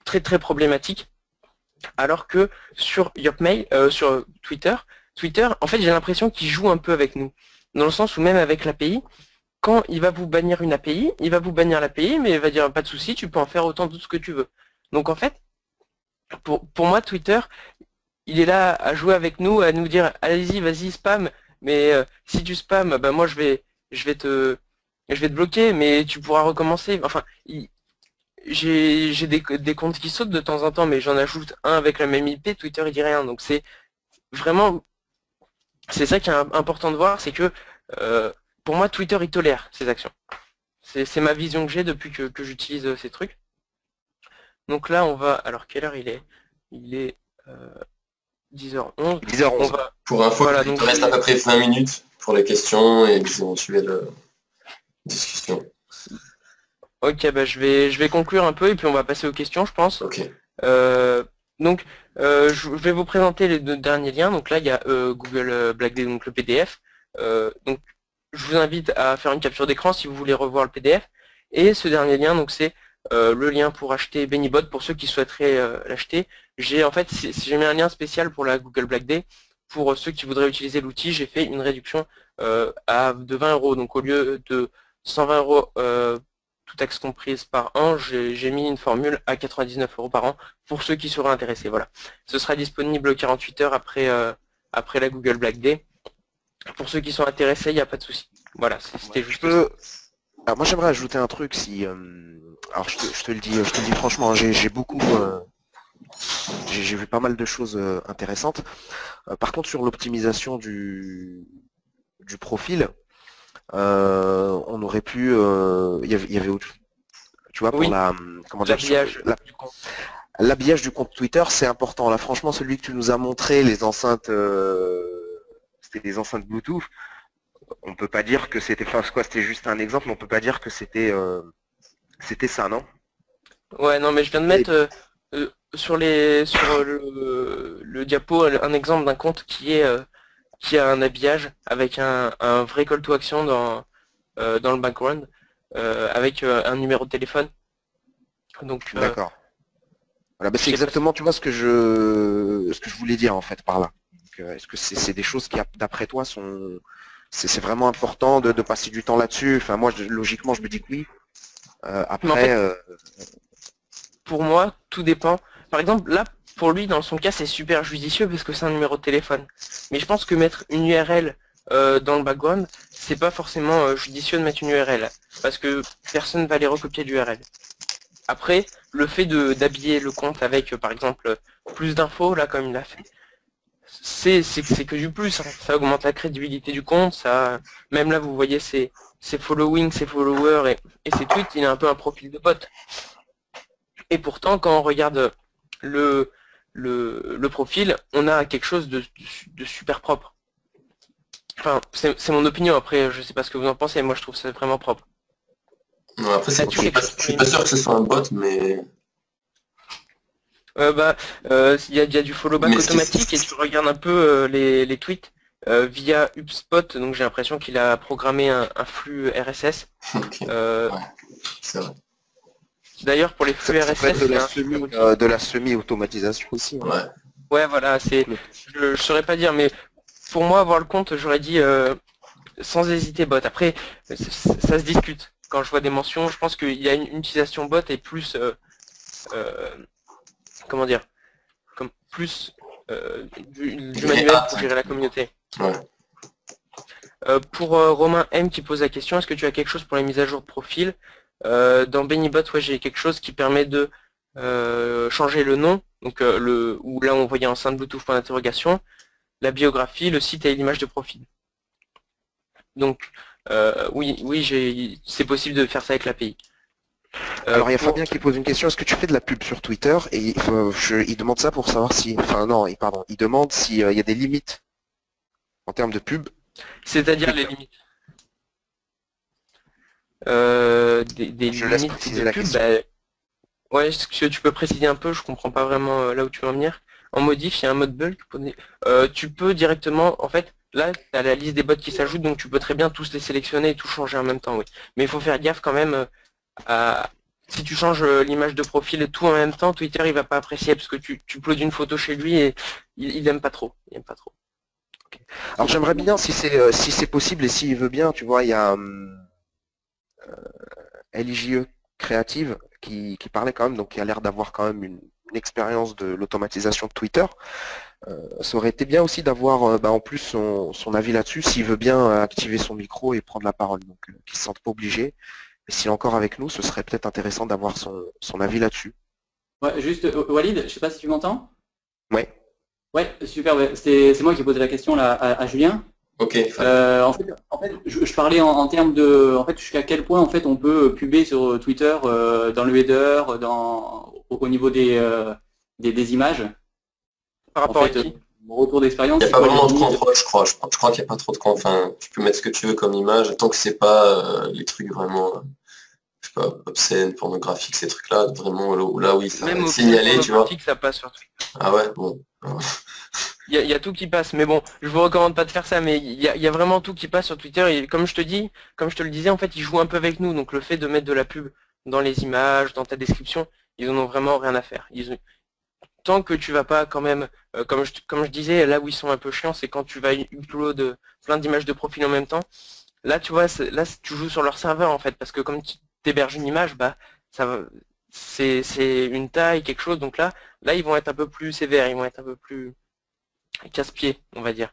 très très problématique. Alors que sur Yopmail, sur Twitter, en fait j'ai l'impression qu'il joue un peu avec nous. Dans le sens où même avec l'API, quand il va vous bannir une API, il va vous bannir l'API, mais il va dire pas de souci, tu peux en faire autant de ce que tu veux. Donc en fait, pour moi Twitter, il est là à jouer avec nous, à nous dire allez-y, vas-y, spam, mais si tu spam, bah moi je vais te bloquer, mais tu pourras recommencer. Enfin, j'ai des comptes qui sautent de temps en temps, mais j'en ajoute un avec la même IP, Twitter il dit rien. Donc c'est vraiment, c'est ça qui est important de voir, c'est que pour moi Twitter il tolère ces actions. C'est ma vision que j'ai depuis que j'utilise ces trucs. Donc là on va, alors quelle heure il est? Il est 10h11. 10h11. Pour info, voilà, il te reste à peu près 20 minutes pour les questions et les éventuelles discussions. Ok, bah je vais conclure un peu et puis on va passer aux questions, je pense. Ok. Donc, je vais vous présenter les 2 derniers liens. Donc là, il y a Google Blackday, donc le PDF. Donc, je vous invite à faire une capture d'écran si vous voulez revoir le PDF. Et ce dernier lien, donc c'est le lien pour acheter Benibot pour ceux qui souhaiteraient l'acheter. J'ai mis un lien spécial pour la Google Blackday. Pour ceux qui voudraient utiliser l'outil, j'ai fait une réduction de 20 €. Donc au lieu de 120 €, tout taxe comprise par an, j'ai mis une formule à 99 € par an pour ceux qui seraient intéressés. Voilà. Ce sera disponible 48 heures après la Google Blackday. Pour ceux qui sont intéressés, il n'y a pas de souci. Voilà, c'était juste ça. Alors moi j'aimerais ajouter un truc si alors je te le dis franchement, j'ai vu pas mal de choses intéressantes. Par contre sur l'optimisation du profil, on aurait pu il y avait autre, tu vois, pour oui, l'habillage du compte Twitter, c'est important. Là franchement celui que tu nous as montré, les enceintes c'était des enceintes Bluetooth. On peut pas dire que c'était, c'était juste un exemple, mais on peut pas dire que c'était ça, non? Ouais, non, mais je viens de mettre sur le diapo un exemple d'un compte qui a un habillage avec un vrai call to action dans le background, avec un numéro de téléphone. Donc d'accord. Voilà, bah c'est exactement, tu vois, ce que je voulais dire en fait par là. Est-ce que c'est des choses qui, d'après toi, c'est vraiment important de passer du temps là-dessus? Enfin, moi, logiquement, je me dis que oui. Après, en fait, pour moi, tout dépend. Par exemple, là, pour lui, dans son cas, c'est super judicieux parce que c'est un numéro de téléphone. Mais je pense que mettre une URL dans le background, c'est pas forcément judicieux de mettre une URL parce que personne va aller recopier l'URL. Après, le fait d'habiller le compte avec, par exemple, plus d'infos, là, comme il l'a fait, c'est que du plus, hein. Ça augmente la crédibilité du compte, ça, même là vous voyez ses following, ses followers et ses tweets, il a un peu un profil de bot. Et pourtant quand on regarde le profil, on a quelque chose de super propre. Enfin, c'est mon opinion, après je sais pas ce que vous en pensez, moi je trouve ça vraiment propre. Non, après je suis pas sûr que ce soit un bot, mais... il y a du follow back automatique et tu regardes un peu les tweets via HubSpot, donc j'ai l'impression qu'il a programmé un flux RSS. Okay. Ouais, c'est vrai. D'ailleurs pour les flux RSS, de la semi-automatisation aussi. Hein. Ouais, voilà, je saurais pas dire, mais pour moi avoir le compte, j'aurais dit sans hésiter bot. Après, ça se discute. Quand je vois des mentions, je pense qu'il y a une utilisation bot et plus, comment dire, comme plus du manuel pour gérer la communauté. Ouais. Pour Romain M qui pose la question, est-ce que tu as quelque chose pour les mises à jour de profil? Dans BennyBot, ouais, j'ai quelque chose qui permet de changer le nom, donc où là on voyait enceinte Bluetooth point d'interrogation, la biographie, le site et l'image de profil. Donc oui, c'est possible de faire ça avec l'API. Alors il y a Fabien qui pose une question, est-ce que tu fais de la pub sur Twitter? Et il demande ça pour savoir si, enfin non, pardon, il demande s'il y a des limites en termes de pub. C'est-à-dire les limites. Des Je laisse limites préciser de la pub, question. ouais, est-ce que tu peux préciser un peu? Je comprends pas vraiment là où tu veux en venir. En modif, il y a un mode bulk. Tu peux directement, en fait, là, tu as la liste des bots qui s'ajoutent, donc tu peux très bien tous les sélectionner et tout changer en même temps, oui. Mais il faut faire gaffe quand même si tu changes l'image de profil et tout en même temps, Twitter il va pas apprécier parce que tu uploades une photo chez lui et il aime pas trop. Il aime pas trop. Okay. Alors j'aimerais bien, si c'est possible et s'il veut bien, tu vois, il y a LIJE Créative qui parlait quand même, donc qui a l'air d'avoir quand même une expérience de l'automatisation de Twitter. Ça aurait été bien aussi d'avoir en plus son avis là-dessus, s'il veut bien activer son micro et prendre la parole, donc qu'il ne se sente pas obligé. Et s'il est encore avec nous, ce serait peut-être intéressant d'avoir son avis là-dessus. Ouais, juste Walid, je sais pas si tu m'entends. Ouais. Ouais, super, ouais. C'est moi qui ai posé la question là à Julien. Ok. En fait, je parlais en termes de, en fait, jusqu'à quel point en fait on peut puber sur Twitter dans le header, au niveau des images. Par rapport à qui? Mon retour d'expérience. Il n'y a pas vraiment de contrôle, je crois. Je crois qu'il n'y a pas trop de contrôle. Enfin, tu peux mettre ce que tu veux comme image, tant que c'est pas les trucs vraiment, je sais pas, obscènes, pornographiques, ces trucs-là, vraiment là oui, ça même va signaler, tu vois. Ça passe sur Twitter. Ah ouais, bon. Il y a tout qui passe, mais bon, je vous recommande pas de faire ça, mais il y a vraiment tout qui passe sur Twitter, et comme je te le disais, en fait, ils jouent un peu avec nous, donc le fait de mettre de la pub dans les images, dans ta description, ils en ont vraiment rien à faire. Tant que tu vas pas quand même, comme je disais, là où ils sont un peu chiants, c'est quand tu vas upload plein d'images de profil en même temps. Là, tu vois, là tu joues sur leur serveur en fait, parce que comme tu héberges une image, bah c'est une taille, quelque chose, donc là ils vont être un peu plus sévères, ils vont être un peu plus casse-pied, on va dire.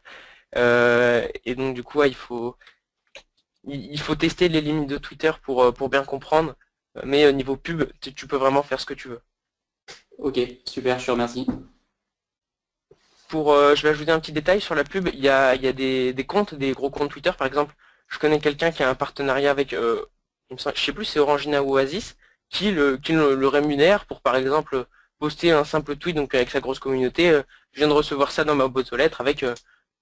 Et donc du coup, ouais, il faut tester les limites de Twitter pour bien comprendre, mais au niveau pub, tu peux vraiment faire ce que tu veux. Ok, super, je te remercie. Je vais ajouter un petit détail sur la pub. Il y a des comptes, des gros comptes Twitter, par exemple. Je connais quelqu'un qui a un partenariat avec, je sais plus, c'est Orangina ou Oasis, qui le rémunère pour, par exemple, poster un simple tweet, donc avec sa grosse communauté. Je viens de recevoir ça dans ma boîte aux lettres avec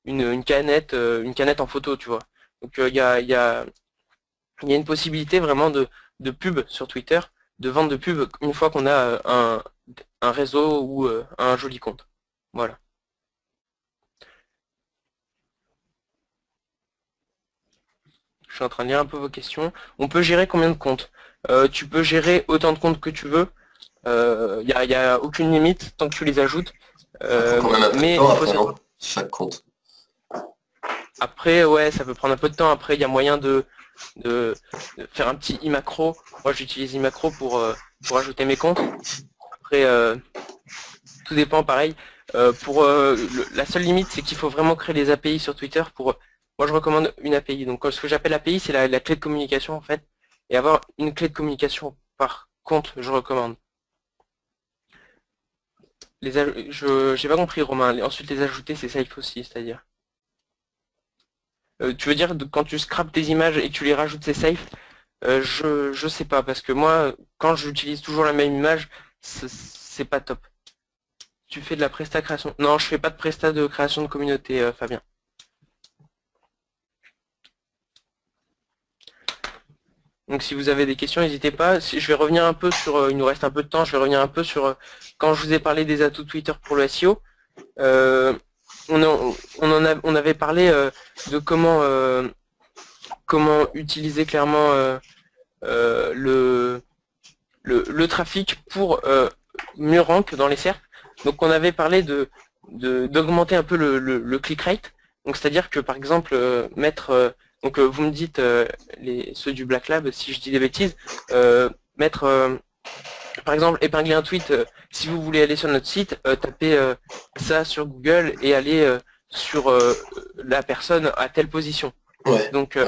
une canette en photo, tu vois. Donc il y a une possibilité vraiment de pub sur Twitter, de vente de pub une fois qu'on a un réseau ou un joli compte. Voilà. Je suis en train de lire un peu vos questions. On peut gérer combien de comptes? Tu peux gérer autant de comptes que tu veux. Il n'y a aucune limite tant que tu les ajoutes. Mais il faut savoir... chaque compte. Après, ouais, ça peut prendre un peu de temps. Après, il y a moyen de faire un petit iMacro. Moi, j'utilise iMacro pour ajouter mes comptes. Après, tout dépend, pareil. La seule limite, c'est qu'il faut vraiment créer des API sur Twitter pour... Moi, je recommande une API. Donc, ce que j'appelle API, c'est la clé de communication, en fait. Et avoir une clé de communication par compte, je recommande. J'ai pas compris, Romain. Ensuite, les ajouter, c'est safe aussi, c'est-à-dire. Tu veux dire, quand tu scrapes tes images et que tu les rajoutes, c'est safe? Je sais pas, parce que moi, quand j'utilise toujours la même image, c'est pas top. Tu fais de la presta création? Non, je fais pas de presta de création de communauté, Fabien. Donc si vous avez des questions, n'hésitez pas. Je vais revenir un peu sur, il nous reste un peu de temps, je vais revenir un peu sur, quand je vous ai parlé des atouts Twitter pour le SEO, on avait parlé de comment utiliser clairement le trafic pour mieux rank dans les SERP. Donc on avait parlé d'augmenter un peu le click rate. Donc c'est-à-dire que par exemple mettre Donc vous me dites, ceux du Black Lab, si je dis des bêtises, mettre, par exemple, épingler un tweet, si vous voulez aller sur notre site, tapez ça sur Google et aller sur la personne à telle position. Ouais. Donc,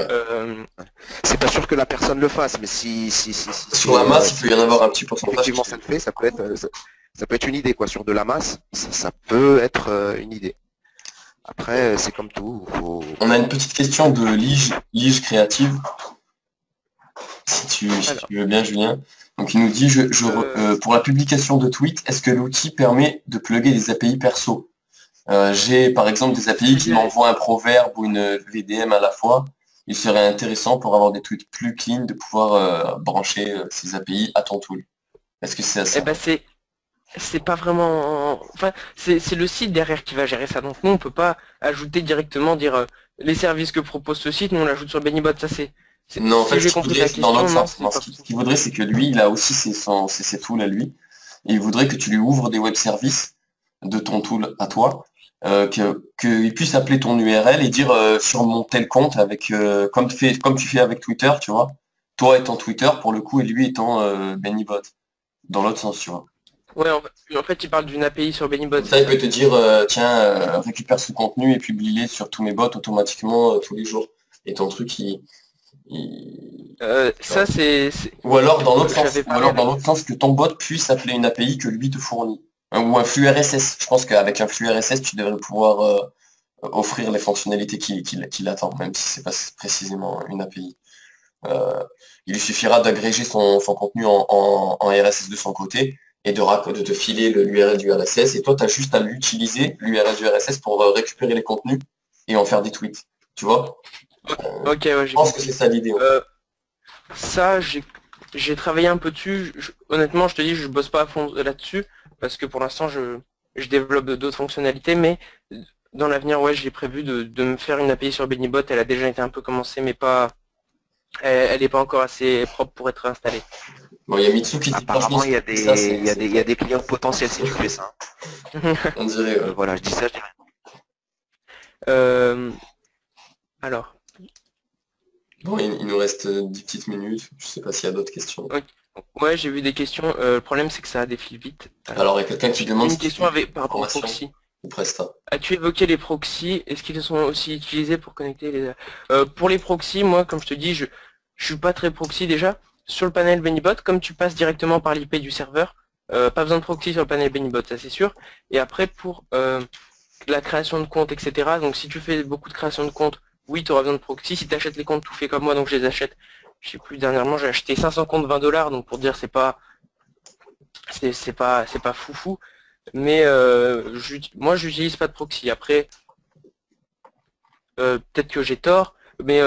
C'est pas sûr que la personne le fasse, mais si Sur la masse, il peut y en avoir un petit pourcentage. effectivement ça le fait, ça peut être une idée quoi. Sur de la masse, ça peut être une idée. Après, c'est comme tout. On a une petite question de Lige Créative. Si tu veux bien, Julien. Donc il nous dit, pour la publication de tweets, est-ce que l'outil permet de plugger des API perso? J'ai par exemple des API qui m'envoient un proverbe ou une VDM à la fois. Il serait intéressant pour avoir des tweets plus clean de pouvoir brancher ces API à ton tool. Est-ce que c'est ça? Eh ben c'est pas vraiment, enfin c'est le site derrière qui va gérer ça. Donc nous on peut pas ajouter directement, dire les services que propose ce site, nous on l'ajoute sur Benibot. Ça c'est. Non, en fait, j'ai compris ta dans l'autre question, sens. Non, ce qu'il voudrait, c'est que lui, il a aussi ses tools à lui. Et il voudrait que tu lui ouvres des web services de ton tool à toi, qu'il puisse appeler ton URL et dire sur mon tel compte avec comme tu fais avec Twitter, tu vois. Toi étant Twitter pour le coup et lui étant Benibot. Dans l'autre sens, tu vois. Ouais, en fait il parle d'une API sur Benibot. Ça, il peut te dire tiens, récupère ce contenu et publie-le sur tous mes bots automatiquement tous les jours. Et ton truc ça c'est. Ou alors dans l'autre J'avais sens, parlé que ton bot puisse appeler une API que lui te fournit. Ou un flux RSS. Je pense qu'avec un flux RSS, tu devrais pouvoir offrir les fonctionnalités qu'il attend, même si c'est pas précisément une API. Il lui suffira d'agréger son contenu en RSS de son côté et de te filer l'URL du RSS. Et toi, tu as juste à l'utiliser, l'URL du RSS, pour récupérer les contenus et en faire des tweets. Tu vois? Ok, ouais, Je pense que c'est ça l'idée. Ça, j'ai travaillé un peu dessus. Honnêtement, je te dis, je bosse pas à fond là-dessus parce que pour l'instant, je développe d'autres fonctionnalités, mais dans l'avenir, ouais, j'ai prévu de me faire une API sur Benibot. Elle a déjà été un peu commencée, mais pas, elle n'est pas encore assez propre pour être installée. Bon, il y a Mitsu qui dit apparemment il y a des clients potentiels si tu fais ça. On dirait. Voilà, je dis ça, je dis rien. Alors. Bon, il nous reste 10 petites minutes. Je sais pas s'il y a d'autres questions. Okay. Ouais, j'ai vu des questions. Le problème, c'est que ça défile vite. Alors, il y a quelqu'un qui demande une question par rapport aux proxys. Ou Presta. As-tu évoqué les proxys? Est-ce qu'ils sont aussi utilisés pour connecter les... pour les proxys, moi, comme je te dis, je suis pas très proxy déjà. Sur le panel Benibot, comme tu passes directement par l'IP du serveur, pas besoin de proxy sur le panel Benibot, ça c'est sûr. Et après, pour la création de comptes, etc. Donc si tu fais beaucoup de création de comptes, oui, tu auras besoin de proxy. Si tu achètes les comptes tout fait comme moi, donc je les achète, je sais plus, dernièrement j'ai acheté 500 comptes $20, donc pour dire c'est pas foufou. Mais moi j'utilise pas de proxy. Après, peut-être que j'ai tort, mais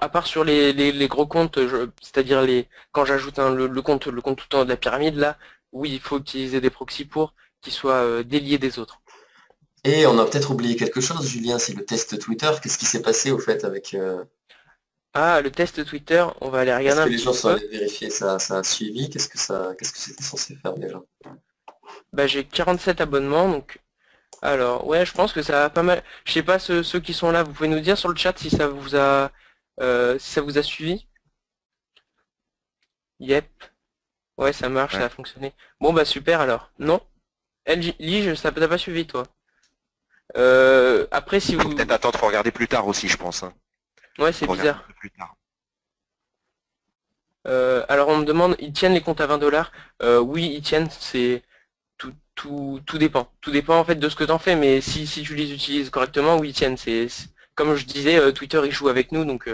à part sur les gros comptes, c'est-à-dire quand j'ajoute le compte tout en haut de la pyramide, là, oui, il faut utiliser des proxys pour qu'ils soient déliés des autres. Et on a peut-être oublié quelque chose, Julien, c'est le test Twitter. Qu'est-ce qui s'est passé au fait avec... Ah, le test Twitter, on va aller regarder un petit peu. Est-ce que les gens sont allés vérifier, ça a suivi? Qu'est-ce que c'était censé faire déjà? Bah, j'ai 47 abonnements, donc... Alors, ouais, je pense que ça a pas mal... Je sais pas, ceux qui sont là, vous pouvez nous dire sur le chat si ça vous a suivi? Yep. Ouais, ça marche, Ouais. ça a fonctionné. Bon, bah super alors. Non? Lige, ça t'a pas suivi, toi? Après, si Faut vous... peut-être attendre pour regarder plus tard aussi, je pense. Hein. Ouais, c'est Faut regarder bizarre. un peu plus tard. Alors on me demande, ils tiennent les comptes à $20? Oui, ils tiennent, c'est... Tout dépend. Tout dépend en fait de ce que tu en fais, mais si tu les utilises correctement, oui, ils tiennent. Comme je disais, Twitter il joue avec nous, donc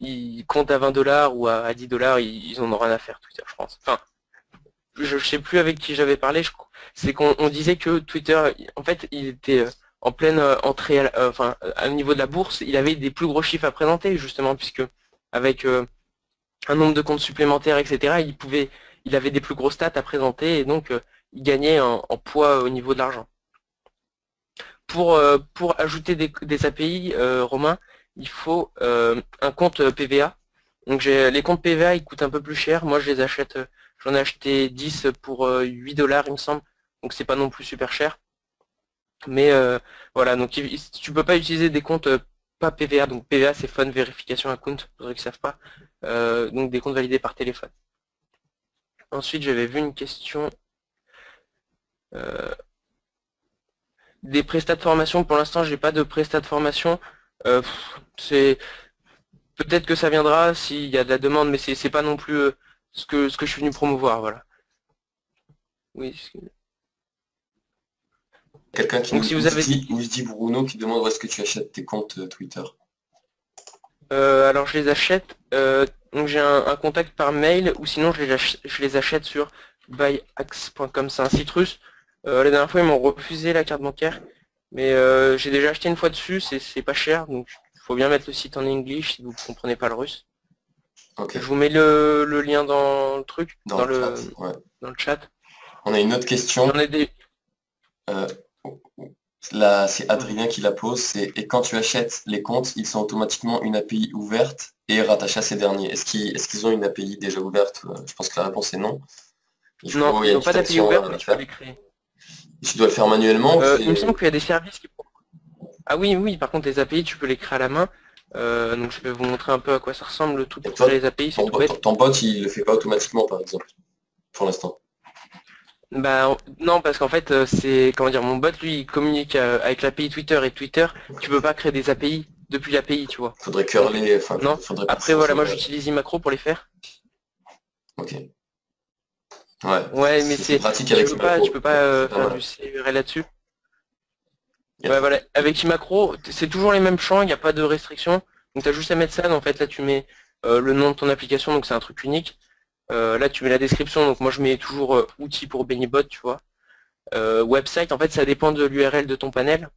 ils comptent à $20 ou à $10, ils en ont rien à faire, Twitter, je pense. Enfin, je sais plus avec qui j'avais parlé, c'est qu'on disait que Twitter, en fait, il était en pleine entrée, enfin, au niveau de la bourse, il avait des plus gros chiffres à présenter, justement, puisque avec un nombre de comptes supplémentaires, etc., il avait des plus grosses stats à présenter, et donc il gagnait en poids au niveau de l'argent. Pour ajouter des API, Romain, il faut un compte PVA. Donc les comptes PVA, ils coûtent un peu plus cher. Moi, je les achète, j'en ai acheté 10 pour $8, il me semble. Donc c'est pas non plus super cher. Mais voilà, donc tu peux pas utiliser des comptes pas PVA, donc PVA c'est Phone Verification Account, pour ceux qui ne savent pas, donc des comptes validés par téléphone. Ensuite j'avais vu une question des prestats de formation. Pour l'instant j'ai pas de prestats de formation, c'est peut-être que ça viendra s'il y a de la demande, mais c'est pas non plus ce que je suis venu promouvoir, voilà. Oui. Quelqu'un qui Donc, si vous avez... nous dit Bruno qui demande où est-ce que tu achètes tes comptes Twitter. Alors je les achète, donc j'ai un contact par mail, ou sinon je les achète sur buyaxe.com, c'est un site russe. La dernière fois ils m'ont refusé la carte bancaire, mais j'ai déjà acheté une fois dessus, c'est pas cher, donc il faut bien mettre le site en English si vous ne comprenez pas le russe. Okay. Je vous mets le lien dans le truc, dans le chat. On a une autre question. J'en ai des... Là, c'est Adrien qui la pose, c'est et quand tu achètes les comptes, ils sont automatiquement une API ouverte et rattachés à ces derniers. Est-ce qu'ils ont une API déjà ouverte? Je pense que la réponse est non. Non, ils n'ont pas d'API ouverte, mais tu peux les créer. Tu dois le faire manuellement? Il me semble qu'il y a des services qui... Ah oui, par contre les API, tu peux les créer à la main. Donc je vais vous montrer un peu à quoi ça ressemble tout pour créer les API. Ton bot, il le fait pas automatiquement, par exemple, pour l'instant. Bah non, parce qu'en fait c'est, comment dire, mon bot lui il communique avec l'API Twitter, et Twitter tu peux pas créer des API depuis l'API, tu vois. Faudrait curler, enfin non. Après voilà, moi j'utilise Imacro pour les faire. Ok. Ouais, mais c'est pratique avec Imacro. Tu peux pas faire du CURL là-dessus. Ouais, voilà, avec Imacro c'est toujours les mêmes champs, il n'y a pas de restriction, donc tu as juste à mettre ça. En fait là tu mets le nom de ton application, donc c'est un truc unique. Là tu mets la description, donc moi je mets toujours outils pour BennyBot, tu vois. Website, en fait ça dépend de l'URL de ton panel.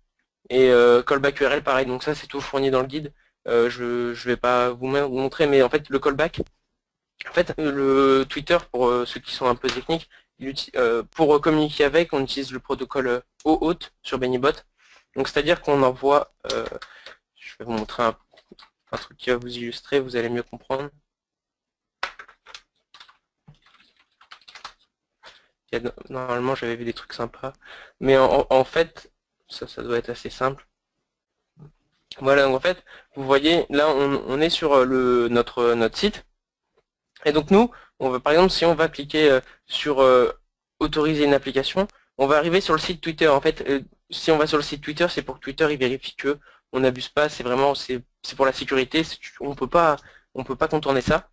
Et callback URL pareil, donc ça c'est tout fourni dans le guide. Je vais pas vous montrer, mais en fait le callback, en fait le Twitter, pour ceux qui sont un peu techniques, pour communiquer avec, on utilise le protocole OAuth sur BennyBot. Donc c'est-à-dire qu'on envoie, je vais vous montrer un truc qui va vous illustrer, vous allez mieux comprendre. Normalement j'avais vu des trucs sympas, mais en fait ça doit être assez simple. Voilà, donc en fait vous voyez là on est sur notre site, et donc nous on va, par exemple, si on va cliquer sur autoriser une application, on va arriver sur le site Twitter. En fait si on va sur le site Twitter, c'est pour que Twitter il vérifie que on n'abuse pas, c'est vraiment c'est pour la sécurité, on peut pas contourner ça.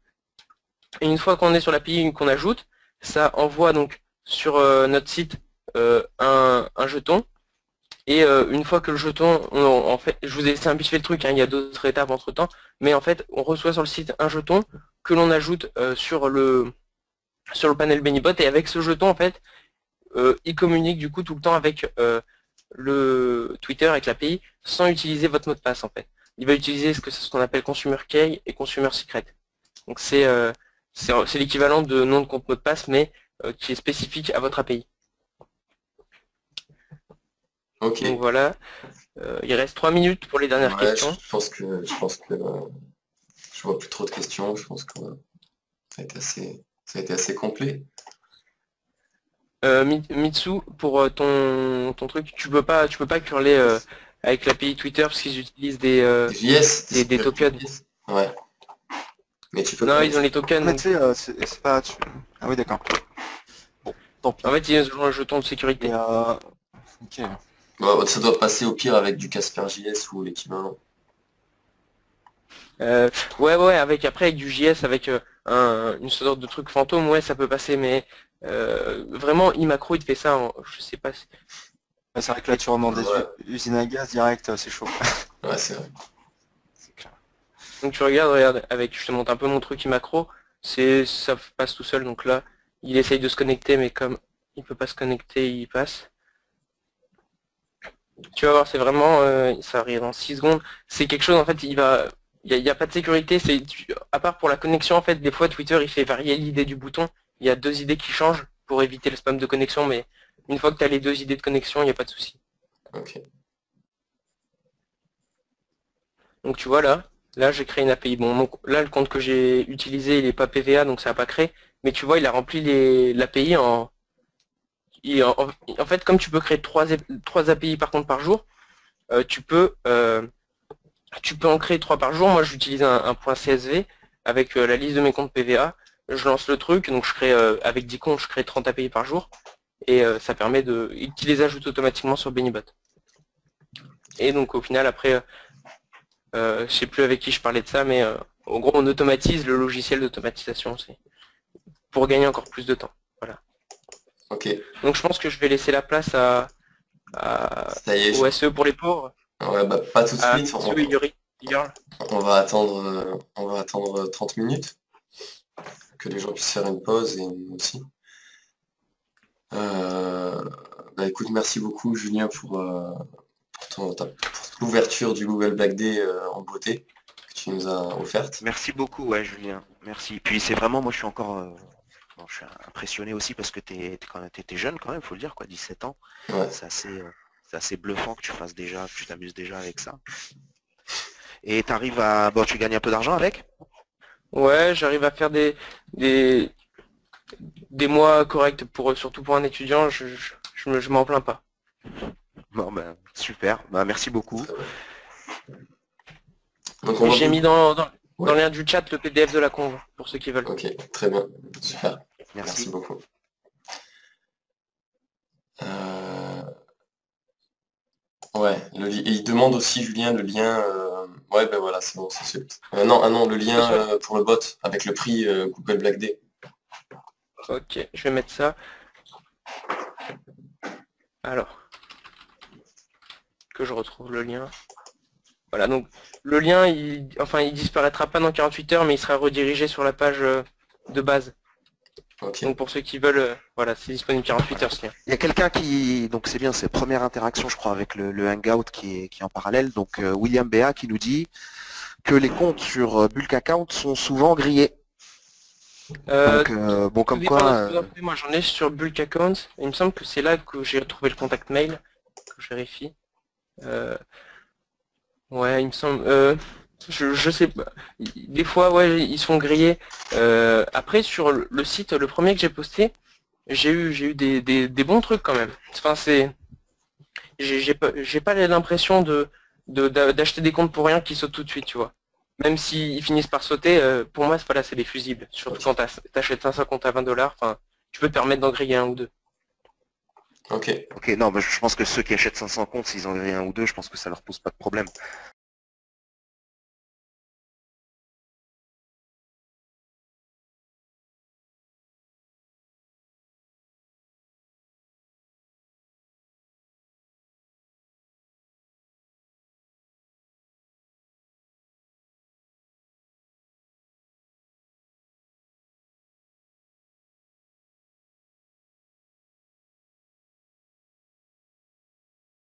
Et une fois qu'on est sur l'API qu'on ajoute, ça envoie donc sur notre site un jeton, et une fois que le jeton, en fait, je vous ai simplifié le truc, hein, il y a d'autres étapes entre temps, mais en fait on reçoit sur le site un jeton que l'on ajoute sur le panel BennyBot, et avec ce jeton en fait il communique du coup tout le temps avec le Twitter, avec l'API, sans utiliser votre mot de passe. En fait il va utiliser ce qu'on appelle Consumer Key et Consumer Secret. Donc c'est l'équivalent de nom de compte mot de passe, mais qui est spécifique à votre API. Ok. Donc voilà, il reste 3 minutes pour les dernières questions. Je pense que je vois plus trop de questions. Je pense que ça a été assez complet. Mitsu, pour ton truc, tu peux pas curler avec l'API Twitter parce qu'ils utilisent des tokens. Ouais. Mais tu peux non, pas. ils ont les tokens. Mais tu sais, c'est pas... Ah oui, d'accord. Bon, tant pis. En fait, ils ont un jeton de sécurité. Et, ok. Bah, ça doit passer au pire avec du Casper.js ou l'équivalent. Ouais, avec du JS, avec une sorte de truc fantôme, ouais, ça peut passer, mais vraiment, Imacro, il te fait ça, je sais pas. C'est vrai que là, tu remontes des usines à gaz direct, c'est chaud. Ouais, c'est vrai. Donc tu regardes, je te montre un peu mon truc Imacro, ça passe tout seul, donc là, il essaye de se connecter, mais comme il peut pas se connecter, il passe. Tu vas voir, c'est vraiment, ça arrive en 6 secondes. C'est quelque chose, en fait, il n'y a pas de sécurité, à part pour la connexion, en fait, des fois Twitter il fait varier l'idée du bouton. Il y a 2 idées qui changent pour éviter le spam de connexion, mais une fois que tu as les 2 idées de connexion, il n'y a pas de souci. Ok. Donc tu vois là j'ai créé une API. Bon, là le compte que j'ai utilisé il n'est pas PVA, donc ça n'a pas créé, mais tu vois il a rempli l'API en fait, comme tu peux créer 3 API par contre par jour, tu peux Tu peux en créer 3 par jour. Moi, j'utilise un point CSV avec la liste de mes comptes PVA. Je lance le truc, donc je crée avec 10 comptes, je crée 30 API par jour. Et ça permet qu'il les ajoute automatiquement sur Benibot. Et donc au final, après, je sais plus avec qui je parlais de ça, mais en gros, on automatise le logiciel d'automatisation. C'est pour gagner encore plus de temps. Voilà. Ok. Donc je pense que je vais laisser la place Ça y est. au SE pour les pauvres. Ouais, bah, pas tout de suite. On va attendre 30 minutes. Que les gens puissent faire une pause et nous aussi. Bah écoute, merci beaucoup Julien pour l'ouverture du Google Black Day en beauté que tu nous as offerte. Merci beaucoup, ouais, Julien. Merci. Puis c'est vraiment, moi je suis encore bon, je suis impressionné aussi parce que t'es jeune quand même, faut le dire, quoi, 17 ans. Ouais. C'est assez bluffant que tu fasses déjà, que tu t'amuses déjà avec ça. Et t'arrives à. Bon, tu gagnes un peu d'argent avec? Ouais, j'arrive à faire des mois corrects surtout pour un étudiant, je m'en plains pas. Bon ben super, bah, merci beaucoup. J'ai mis dans le lien du chat le PDF de la conve pour ceux qui veulent. Ok, très bien, super. Merci, merci beaucoup. Ouais, il demande aussi Julien le lien. Ouais, ben voilà, c'est bon, c'est celui. Non, le lien pour le bot avec le prix Google Black Day. Ok, je vais mettre ça. Alors, que je retrouve le lien. Voilà, donc le lien, il disparaîtra pas dans 48 heures, mais il sera redirigé sur la page de base. Okay. Donc pour ceux qui veulent, voilà, c'est disponible 48 heures ce lien. Il y a quelqu'un qui, donc c'est bien, c'est première interaction je crois avec le Hangout qui est en parallèle, donc William Béa qui nous dit que les comptes sur Bulk Account sont souvent grillés. Donc bon, comme quoi... Moi j'en ai sur Bulk Account, il me semble que c'est là que j'ai retrouvé le contact mail, que je vérifie. Ouais, il me semble... je sais pas. Des fois, ouais, ils sont grillés. Après, sur le site, le premier que j'ai posté, j'ai eu des bons trucs quand même. Enfin, j'ai pas l'impression d'acheter des comptes pour rien qui sautent tout de suite, tu vois. Même s'ils finissent par sauter, pour moi, c'est des fusibles. Surtout quand t'achètes un compte à 20$, enfin, tu peux te permettre d'en griller un ou deux. Ok, non, mais je pense que ceux qui achètent 500 comptes, s'ils en grillent un ou deux, je pense que ça leur pose pas de problème.